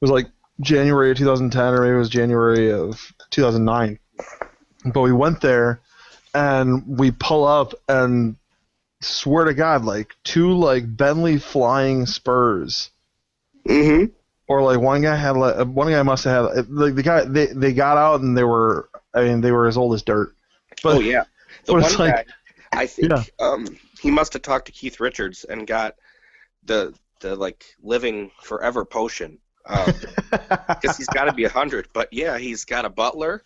was like January of 2010, or maybe it was January of 2009. But we went there, and we pull up, and swear to God, like two like Bentley Flying Spurs. Mm-hmm. Or like one guy must have had like the guy they got out and they were as old as dirt. But, Oh yeah, the but one it's like, guy, I think yeah. He must have talked to Keith Richards and got the like living forever potion because he's got to be 100. But yeah, he's got a butler,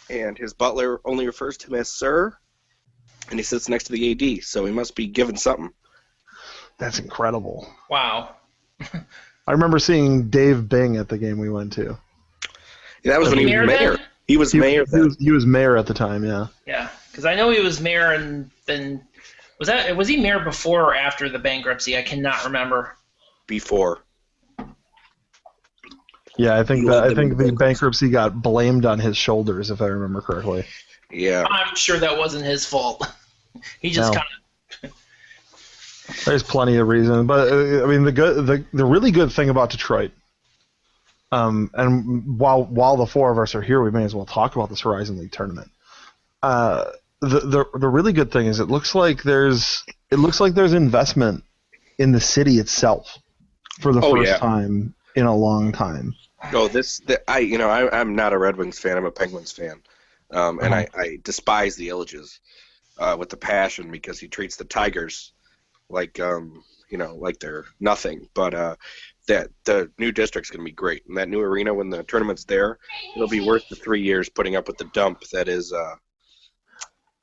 and his butler only refers to him as sir, and he sits next to the AD, so he must be given something. That's incredible. Wow. I remember seeing Dave Bing at the game we went to. Yeah, that was when he was Mayor mayor. then? He was mayor then. He was mayor at the time, yeah. Yeah, because I know he was mayor, and then was he mayor before or after the bankruptcy? I cannot remember. Before. Yeah, I think He loved the bankruptcy. bankruptcy got blamed on his shoulders, if I remember correctly. Yeah. I'm sure that wasn't his fault. He just No. kind of. There's plenty of reasons, but I mean the really good thing about Detroit, and while the four of us are here, we may as well talk about this Horizon League tournament. The really good thing is it looks like there's investment in the city itself for the first time in a long time. Oh, I'm not a Red Wings fan. I'm a Penguins fan, and I despise the Illiches with the passion because he treats the Tigers like like they're nothing. But that the new district's going to be great, and that new arena when the tournament's there, it'll be worth the 3 years putting up with the dump that is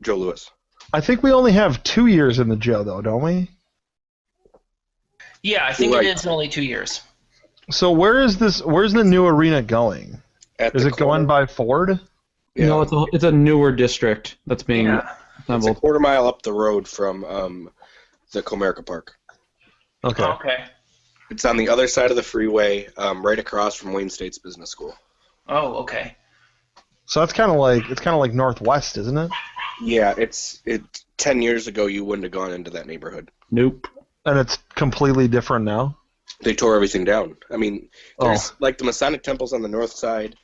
Joe Louis. I think we only have 2 years in the Joe, though, don't we? Yeah, I think Right. it is only 2 years. So where's the new arena going? Is it going by Ford? Yeah. No, it's a newer district that's being Yeah. It's a assembled. quarter mile up the road from the Comerica Park. Okay. Okay. It's on the other side of the freeway, right across from Wayne State's Business School. Oh, okay. So it's kind of like Northwest, isn't it? Yeah, it's 10 years ago you wouldn't have gone into that neighborhood. Nope. And it's completely different now. They tore everything down. I mean, there's like the Masonic temples on the north side,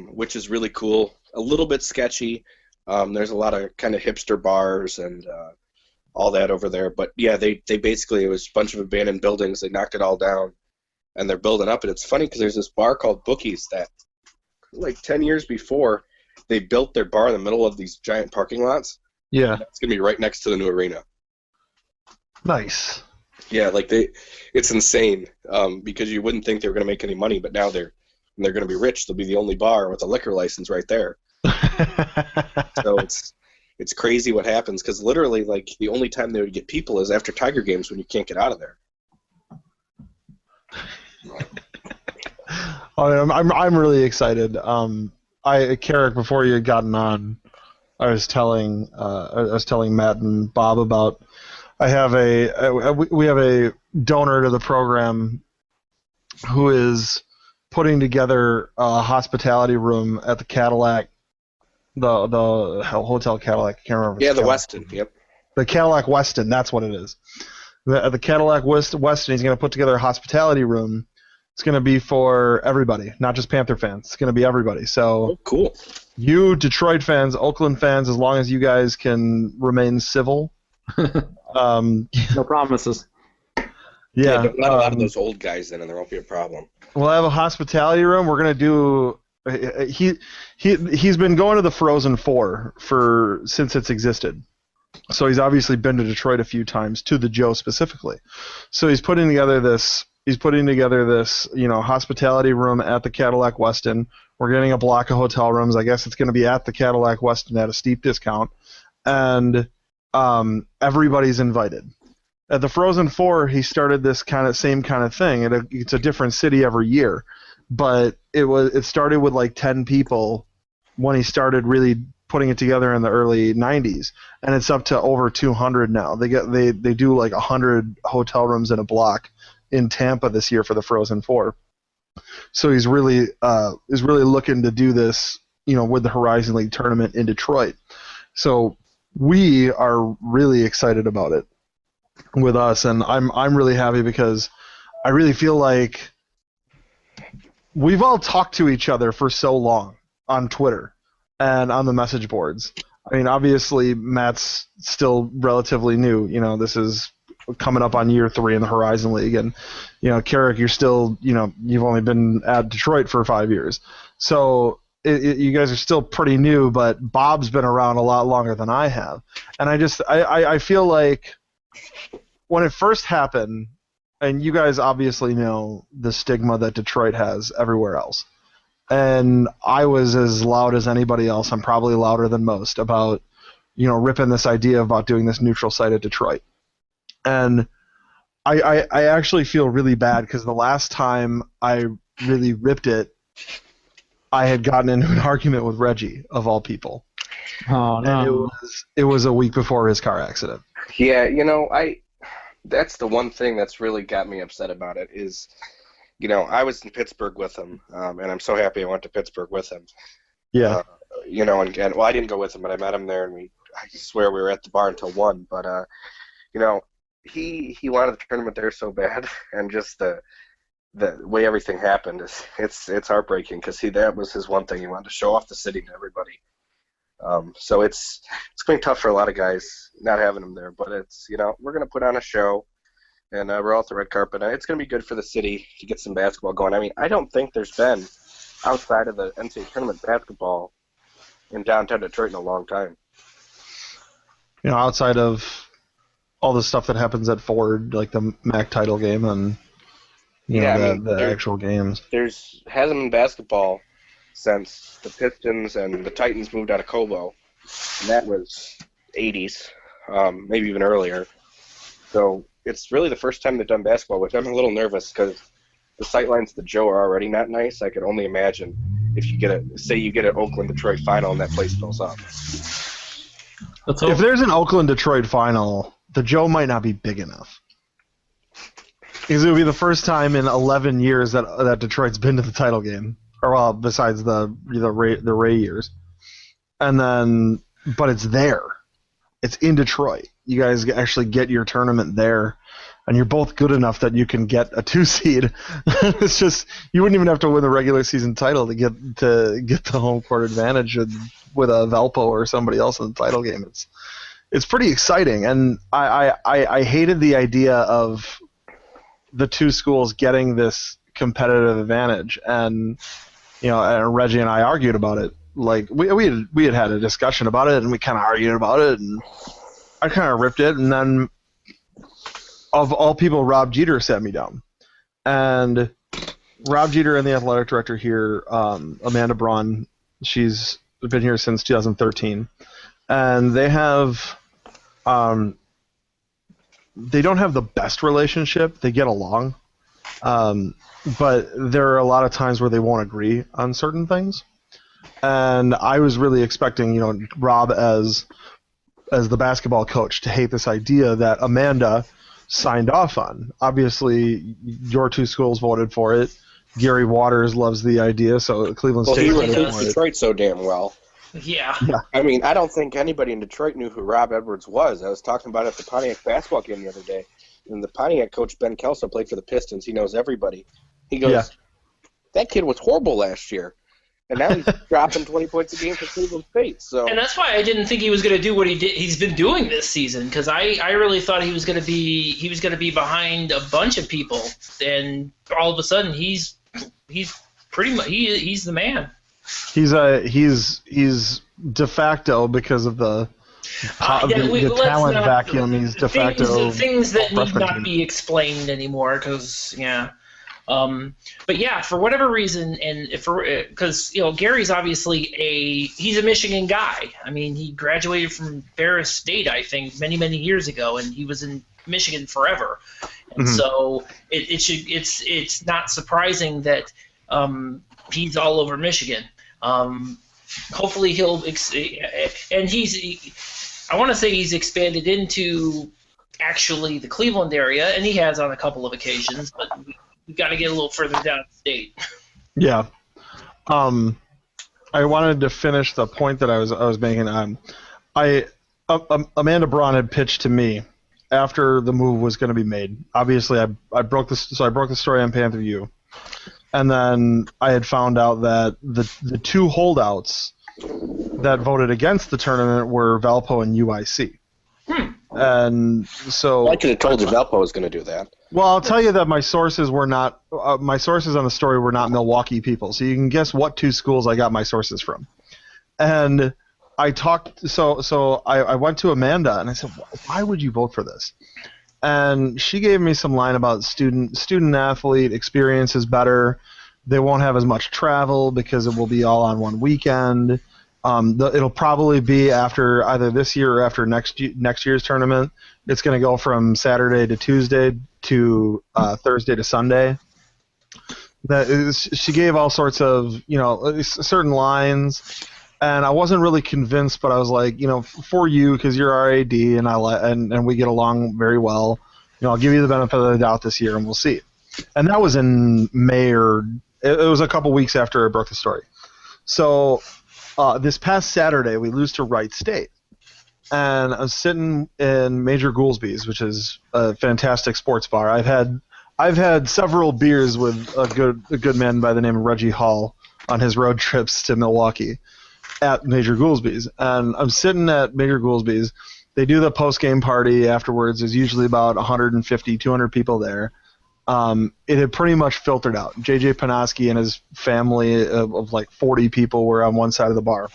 which is really cool. A little bit sketchy. There's a lot of kind of hipster bars and all that over there. But yeah, they basically, it was a bunch of abandoned buildings. They knocked it all down, and they're building up. And it's funny because there's this bar called Bookies that, like 10 years before, they built their bar in the middle of these giant parking lots. Yeah. It's gonna be right next to the new arena. Nice. Yeah, like it's insane because you wouldn't think they were going to make any money, but now they're going to be rich. They'll be the only bar with a liquor license right there. So it's crazy what happens because literally, like the only time they would get people is after Tiger games when you can't get out of there. I'm really excited. Karic, before you had gotten on, I was telling Matt and Bob about we have a donor to the program who is putting together a hospitality room at the Cadillac, the Hotel Cadillac. I can't remember. Yeah, the Westin. Yep. The Cadillac Westin. That's what it is. The Cadillac Westin. He's going to put together a hospitality room. It's going to be for everybody, not just Panther fans. It's going to be everybody. So cool. You Detroit fans, Oakland fans, as long as you guys can remain civil. No promises. Yeah, don't let a lot of those old guys in, and there won't be a problem. We'll have a hospitality room. We're gonna do. He's been going to the Frozen Four since it's existed. So he's obviously been to Detroit a few times, to the Joe specifically. So he's putting together this. Hospitality room at the Cadillac Westin. We're getting a block of hotel rooms. I guess it's going to be at the Cadillac Westin at a steep discount, and everybody's invited. At the Frozen Four, he started this same kind of thing. It's a different city every year, but it started with like 10 people when he started really putting it together in the early 90s, and it's up to over 200 now. They do like 100 hotel rooms in a block in Tampa this year for the Frozen Four. So he's really looking to do this, with the Horizon League tournament in Detroit. So we are really excited about it with us, and I'm really happy because I really feel like we've all talked to each other for so long on Twitter and on the message boards. I mean, obviously Matt's still relatively new. This is coming up on year 3 in the Horizon League, and Karic, you're still you've only been at Detroit for 5 years, so you guys are still pretty new. But Bob's been around a lot longer than I have, and I feel like when it first happened, and you guys obviously know the stigma that Detroit has everywhere else, and I was as loud as anybody else. I'm probably louder than most about ripping this idea about doing this neutral site at Detroit. And I actually feel really bad because the last time I really ripped it, I had gotten into an argument with Reggie, of all people. Oh no! And it was a week before his car accident. Yeah, that's the one thing that's really got me upset about it is, I was in Pittsburgh with him, and I'm so happy I went to Pittsburgh with him. Yeah. And I didn't go with him, but I met him there, and I swear we were at the bar until 1. But he wanted the tournament there so bad, and just the way everything happened it's heartbreaking because that was his one thing. He wanted to show off the city to everybody. So it's going to be tough for a lot of guys not having him there, but it's we're going to put on a show, and we're off the red carpet. And it's going to be good for the city to get some basketball going. I mean, I don't think there's been outside of the NCAA tournament basketball in downtown Detroit in a long time. Outside of all the stuff that happens at Ford, like the MAC title game and the actual games. There's hasn't been basketball since the Pistons and the Titans moved out of Cobo, and that was 80s, maybe even earlier. So it's really the first time they've done basketball, which I'm a little nervous because the sightlines to the Joe are already not nice. I could only imagine if you get an Oakland-Detroit final and that place fills up. If there's an Oakland-Detroit final, the Joe might not be big enough. Because it would be the first time in 11 years that Detroit's been to the title game. Or, well, besides the Ray years. But it's there. It's in Detroit. You guys actually get your tournament there. And you're both good enough that you can get a 2 seed. It's just, you wouldn't even have to win the regular season title to get the home court advantage with a Valpo or somebody else in the title game. It's pretty exciting, and I hated the idea of the 2 schools getting this competitive advantage, and and Reggie and I argued about it. Like we had a discussion about it, and we kind of argued about it, and I kind of ripped it, and then of all people, Rob Jeter sat me down, and Rob Jeter and the athletic director here, Amanda Braun, she's been here since 2013, and they have. They don't have the best relationship. They get along, but there are a lot of times where they won't agree on certain things. And I was really expecting, Rob as as the basketball coach to hate this idea that Amanda signed off on. Obviously, your two schools voted for it. Gary Waters loves the idea, so Cleveland State he voted recruits for it. Detroit so damn well. Yeah. I mean, I don't think anybody in Detroit knew who Rob Edwards was. I was talking about it at the Pontiac basketball game the other day, and the Pontiac coach, Ben Kelso, played for the Pistons. He knows everybody. He goes, that kid was horrible last year, and now he's dropping 20 points a game for Cleveland State. So, and that's why I didn't think he was going to do what he's been doing this season, because I really thought he was going to be behind a bunch of people, and all of a sudden he's pretty much he's the man. He's de facto because of the talent vacuum. He's de facto things that need not team. be explained anymore. Because but yeah, for whatever reason, and because Gary's obviously he's a Michigan guy. I mean, he graduated from Ferris State, I think, many years ago, and he was in Michigan forever. And so it's not surprising that he's all over Michigan. Hopefully he'll and I want to say he's expanded into actually the Cleveland area, and he has on a couple of occasions, but we've got to get a little further down state. Yeah. I wanted to finish the point that I was making. Amanda Braun had pitched to me after the move was going to be made. Obviously, I broke the story on Panther View. And then I had found out that the two holdouts that voted against the tournament were Valpo and UIC. And so I could have told you Valpo was going to do that. Well, I'll tell you that my sources on the story were not Milwaukee people. So you can guess what two schools I got my sources from. And I talked. So I went to Amanda and I said, "Why would you vote for this?" And she gave me some line about student athlete experience is better. They won't have as much travel because it will be all on one weekend. It'll probably be after either this year or after next year's tournament. It's going to go from Saturday to Tuesday to Thursday to Sunday. She gave all sorts of certain lines, and I wasn't really convinced. But I was like, for you, because you're our AD and and we get along very well. I'll give you the benefit of the doubt this year, and we'll see. And that was in May, or it was a couple weeks after I broke the story. So this past Saturday, we lose to Wright State. And I was sitting in Major Goolsby's, which is a fantastic sports bar. I've had several beers with a good man by the name of Reggie Hall on his road trips to Milwaukee at Major Goolsby's. And I'm sitting at Major Goolsby's. They do the post-game party afterwards. There's usually about 150, 200 people there. It had pretty much filtered out. J.J. Panoski and his family of like 40 people were on one side of the bar.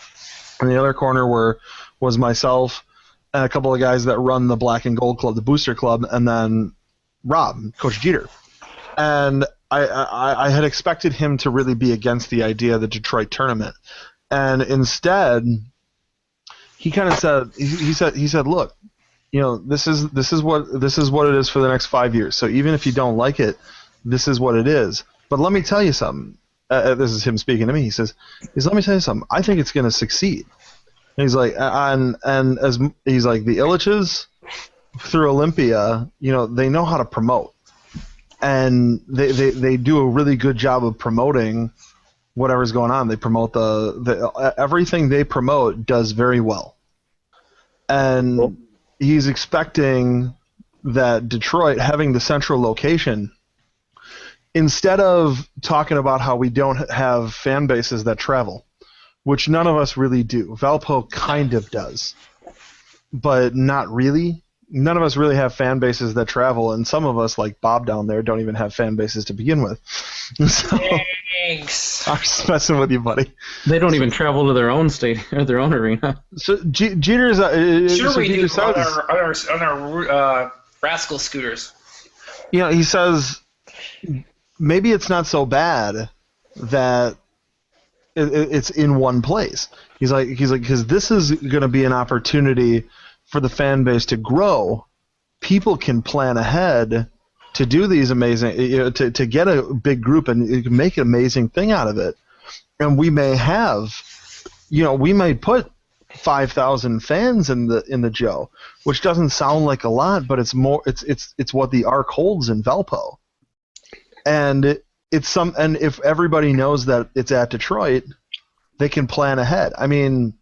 In the other corner was myself and a couple of guys that run the Black and Gold Club, the Booster Club, and then Rob, Coach Jeter. And I had expected him to really be against the idea of the Detroit tournament. And instead, he kind of said, he said, look, this is what it is for the next 5 years. So even if you don't like it, this is what it is. But let me tell you something. This is him speaking to me. He says, let me tell you something. I think it's going to succeed. And he's like, he's like, the Illiches through Olympia, they know how to promote, and they do a really good job of promoting whatever's going on. They promote the everything they promote does very well. And he's expecting that Detroit, having the central location, instead of talking about how we don't have fan bases that travel, which none of us really do. Valpo kind of does, but not really. None of us really have fan bases that travel, and some of us, like Bob down there, don't even have fan bases to begin with. So, thanks. I'm just messing with you, buddy. They don't even travel to their own state or their own arena. So Jeter's sure so we Jeter do says, on our rascal scooters. He says maybe it's not so bad that it's in one place. He's like because this is going to be an opportunity for the fan base to grow. People can plan ahead to do these amazing, to get a big group and you can make an amazing thing out of it. And we may have, we may put 5,000 fans in the Joe, which doesn't sound like a lot, but it's more. It's what the Arc holds in Valpo, and and if everybody knows that it's at Detroit, they can plan ahead. I mean,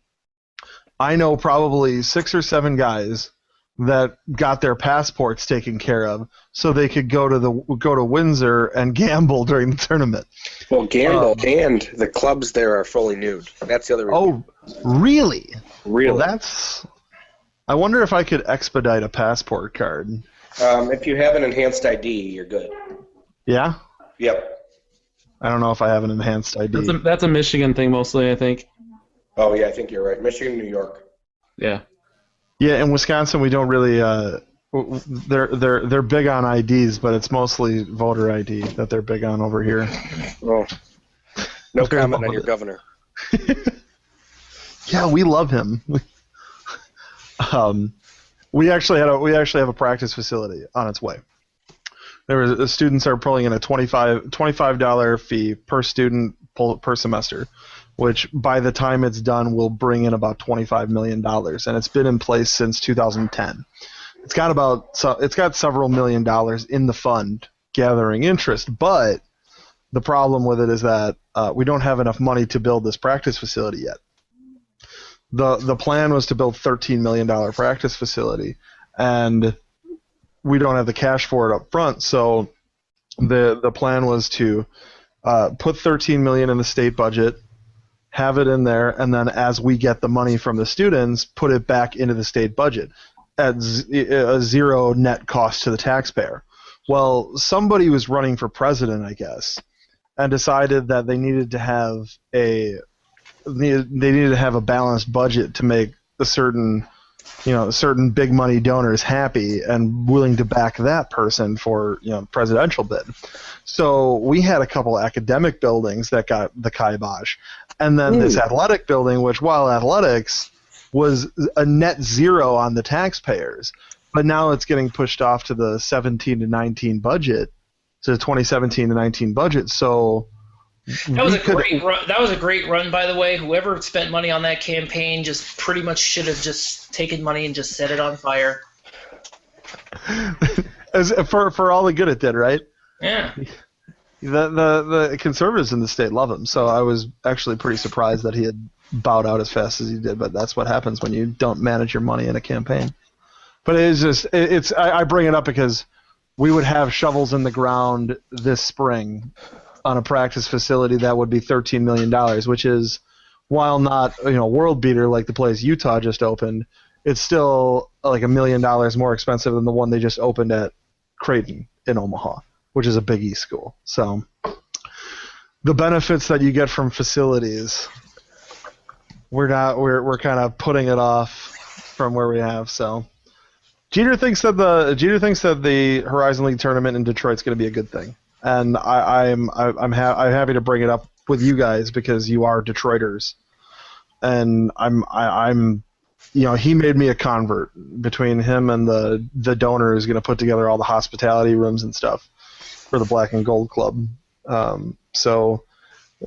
I know probably 6 or 7 guys that got their passports taken care of so they could go to Windsor and gamble during the tournament. Well, gamble and the clubs there are fully nude. That's the other reason. Oh, really? Really? Well, I wonder if I could expedite a passport card. If you have an enhanced ID, you're good. Yeah? Yep. I don't know if I have an enhanced ID. That's a Michigan thing mostly, I think. Oh yeah, I think you're right. Michigan, New York. Yeah. Yeah, in Wisconsin we don't really. They're big on IDs, but it's mostly voter ID that they're big on over here. Oh. No comment on your governor. Yeah, we love him. We actually have a practice facility on its way. The students are pulling in a $25 fee per student per semester, which by the time it's done will bring in about $25 million, and it's been in place since 2010. It's got several million dollars in the fund gathering interest, but the problem with it is that we don't have enough money to build this practice facility yet. The plan was to build $13 million practice facility, and we don't have the cash for it up front, so the plan was to put $13 million in the state budget, have it in there, and then as we get the money from the students, put it back into the state budget at a zero net cost to the taxpayer. Well, somebody was running for president, I guess, and decided that they needed to have a balanced budget to make certain big money donors happy and willing to back that person for presidential bid. So we had a couple academic buildings that got the kibosh, and then this athletic building, which while athletics was a net zero on the taxpayers, but now it's getting pushed off to the 17 to 19 budget, to the 2017 to 19 budget. So that was a great run, by the way. Whoever spent money on that campaign just pretty much should have just taken money and just set it on fire. for all the good it did, right? Yeah. The conservatives in the state love him, so I was actually pretty surprised that he had bowed out as fast as he did. But that's what happens when you don't manage your money in a campaign. But I bring it up because we would have shovels in the ground this spring on a practice facility that would be $13 million, which is, while not world beater like the place Utah just opened, it's still like $1 million more expensive than the one they just opened at Creighton in Omaha, which is a Big East school. So the benefits that you get from facilities, we're kind of putting it off from where we have. So Jeter thinks that the Horizon League tournament in Detroit's going to be a good thing. And I'm happy to bring it up with you guys because you are Detroiters, and he made me a convert. Between him and the donor who's going to put together all the hospitality rooms and stuff for the Black and Gold Club. So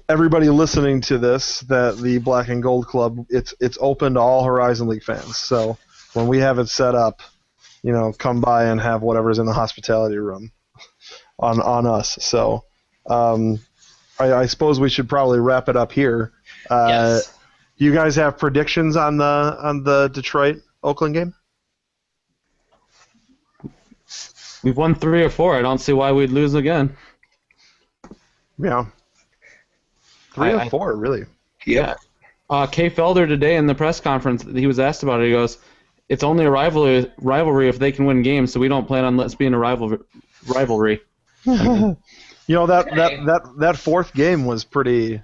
everybody listening to this, that the Black and Gold Club, it's open to all Horizon League fans. So when we have it set up, come by and have whatever's in the hospitality room on us. So I suppose we should probably wrap it up here. Yes. Do you guys have predictions on the Detroit Oakland game? We've won 3 or 4. I don't see why we'd lose again. Yeah. 3 or 4, really. Yeah. Kay Felder today in the press conference, he was asked about it. He goes, "It's only a rivalry if they can win games, so we don't plan on let's being a rivalry." That fourth game was pretty.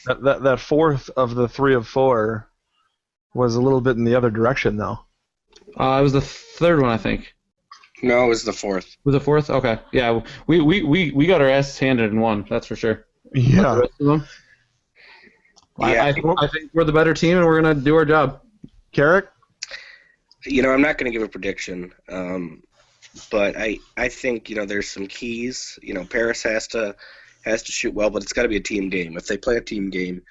That fourth of the 3 of 4 was a little bit in the other direction, though. It was the third one, I think. No, it was the fourth. Was it fourth? Okay. Yeah, we got our asses handed in one. That's for sure. Yeah. The rest of them, Yeah. I think we're the better team, and we're gonna do our job. Karic? I'm not going to give a prediction, but I think there's some keys. Paris has to shoot well, but it's got to be a team game. If they play a team game,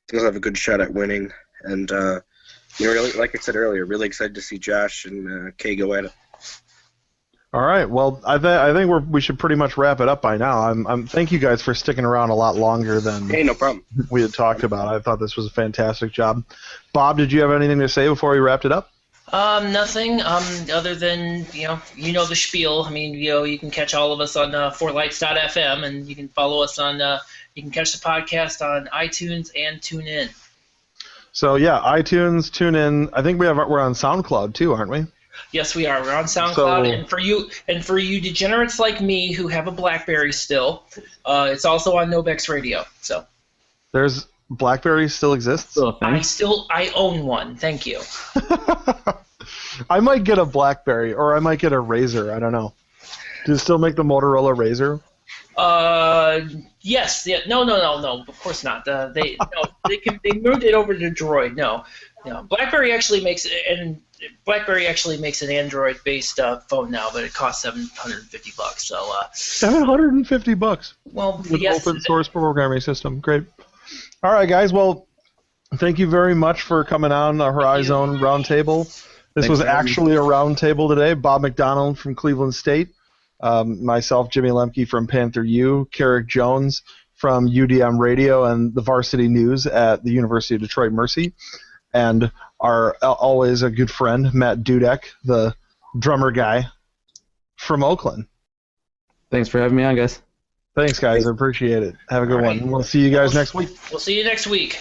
they'll have a good shot at winning. And really, like I said earlier, really excited to see Josh and Kay go at it. All right. Well, I think we should pretty much wrap it up by now. I'm thank you guys for sticking around a lot longer than Hey, no problem. we had talked about. I thought this was a fantastic job. Bob, did you have anything to say before we wrapped it up? Nothing. Other than the spiel. I mean, you can catch all of us on forlights.fm, and you can follow us on. You can catch the podcast on iTunes and TuneIn. So yeah, iTunes, TuneIn. I think we're on SoundCloud too, aren't we? Yes, we are. We're on SoundCloud, and for you degenerates like me who have a BlackBerry still, it's also on Nobex Radio. So there's BlackBerry still exists. I own one. Thank you. I might get a BlackBerry, or I might get a Razr. I don't know. Do you still make the Motorola Razr? Yes. Yeah. No. Of course not. They moved it over to Droid. No. BlackBerry actually makes an Android-based phone now, but it costs $750. So. $750. Well, with yes. Open source programming system. Great. All right, guys. Well, thank you very much for coming on the Horizon Roundtable. This was actually a roundtable today. Bob McDonald from Cleveland State, myself, Jimmy Lemke from Panther U, Karic Jones from UDM Radio and the Varsity News at the University of Detroit Mercy, and our always a good friend, Matt Dudek, the drummer guy from Oakland. Thanks for having me on, guys. Thanks, guys. I appreciate it. Have a good one. We'll see you guys next week. We'll see you next week.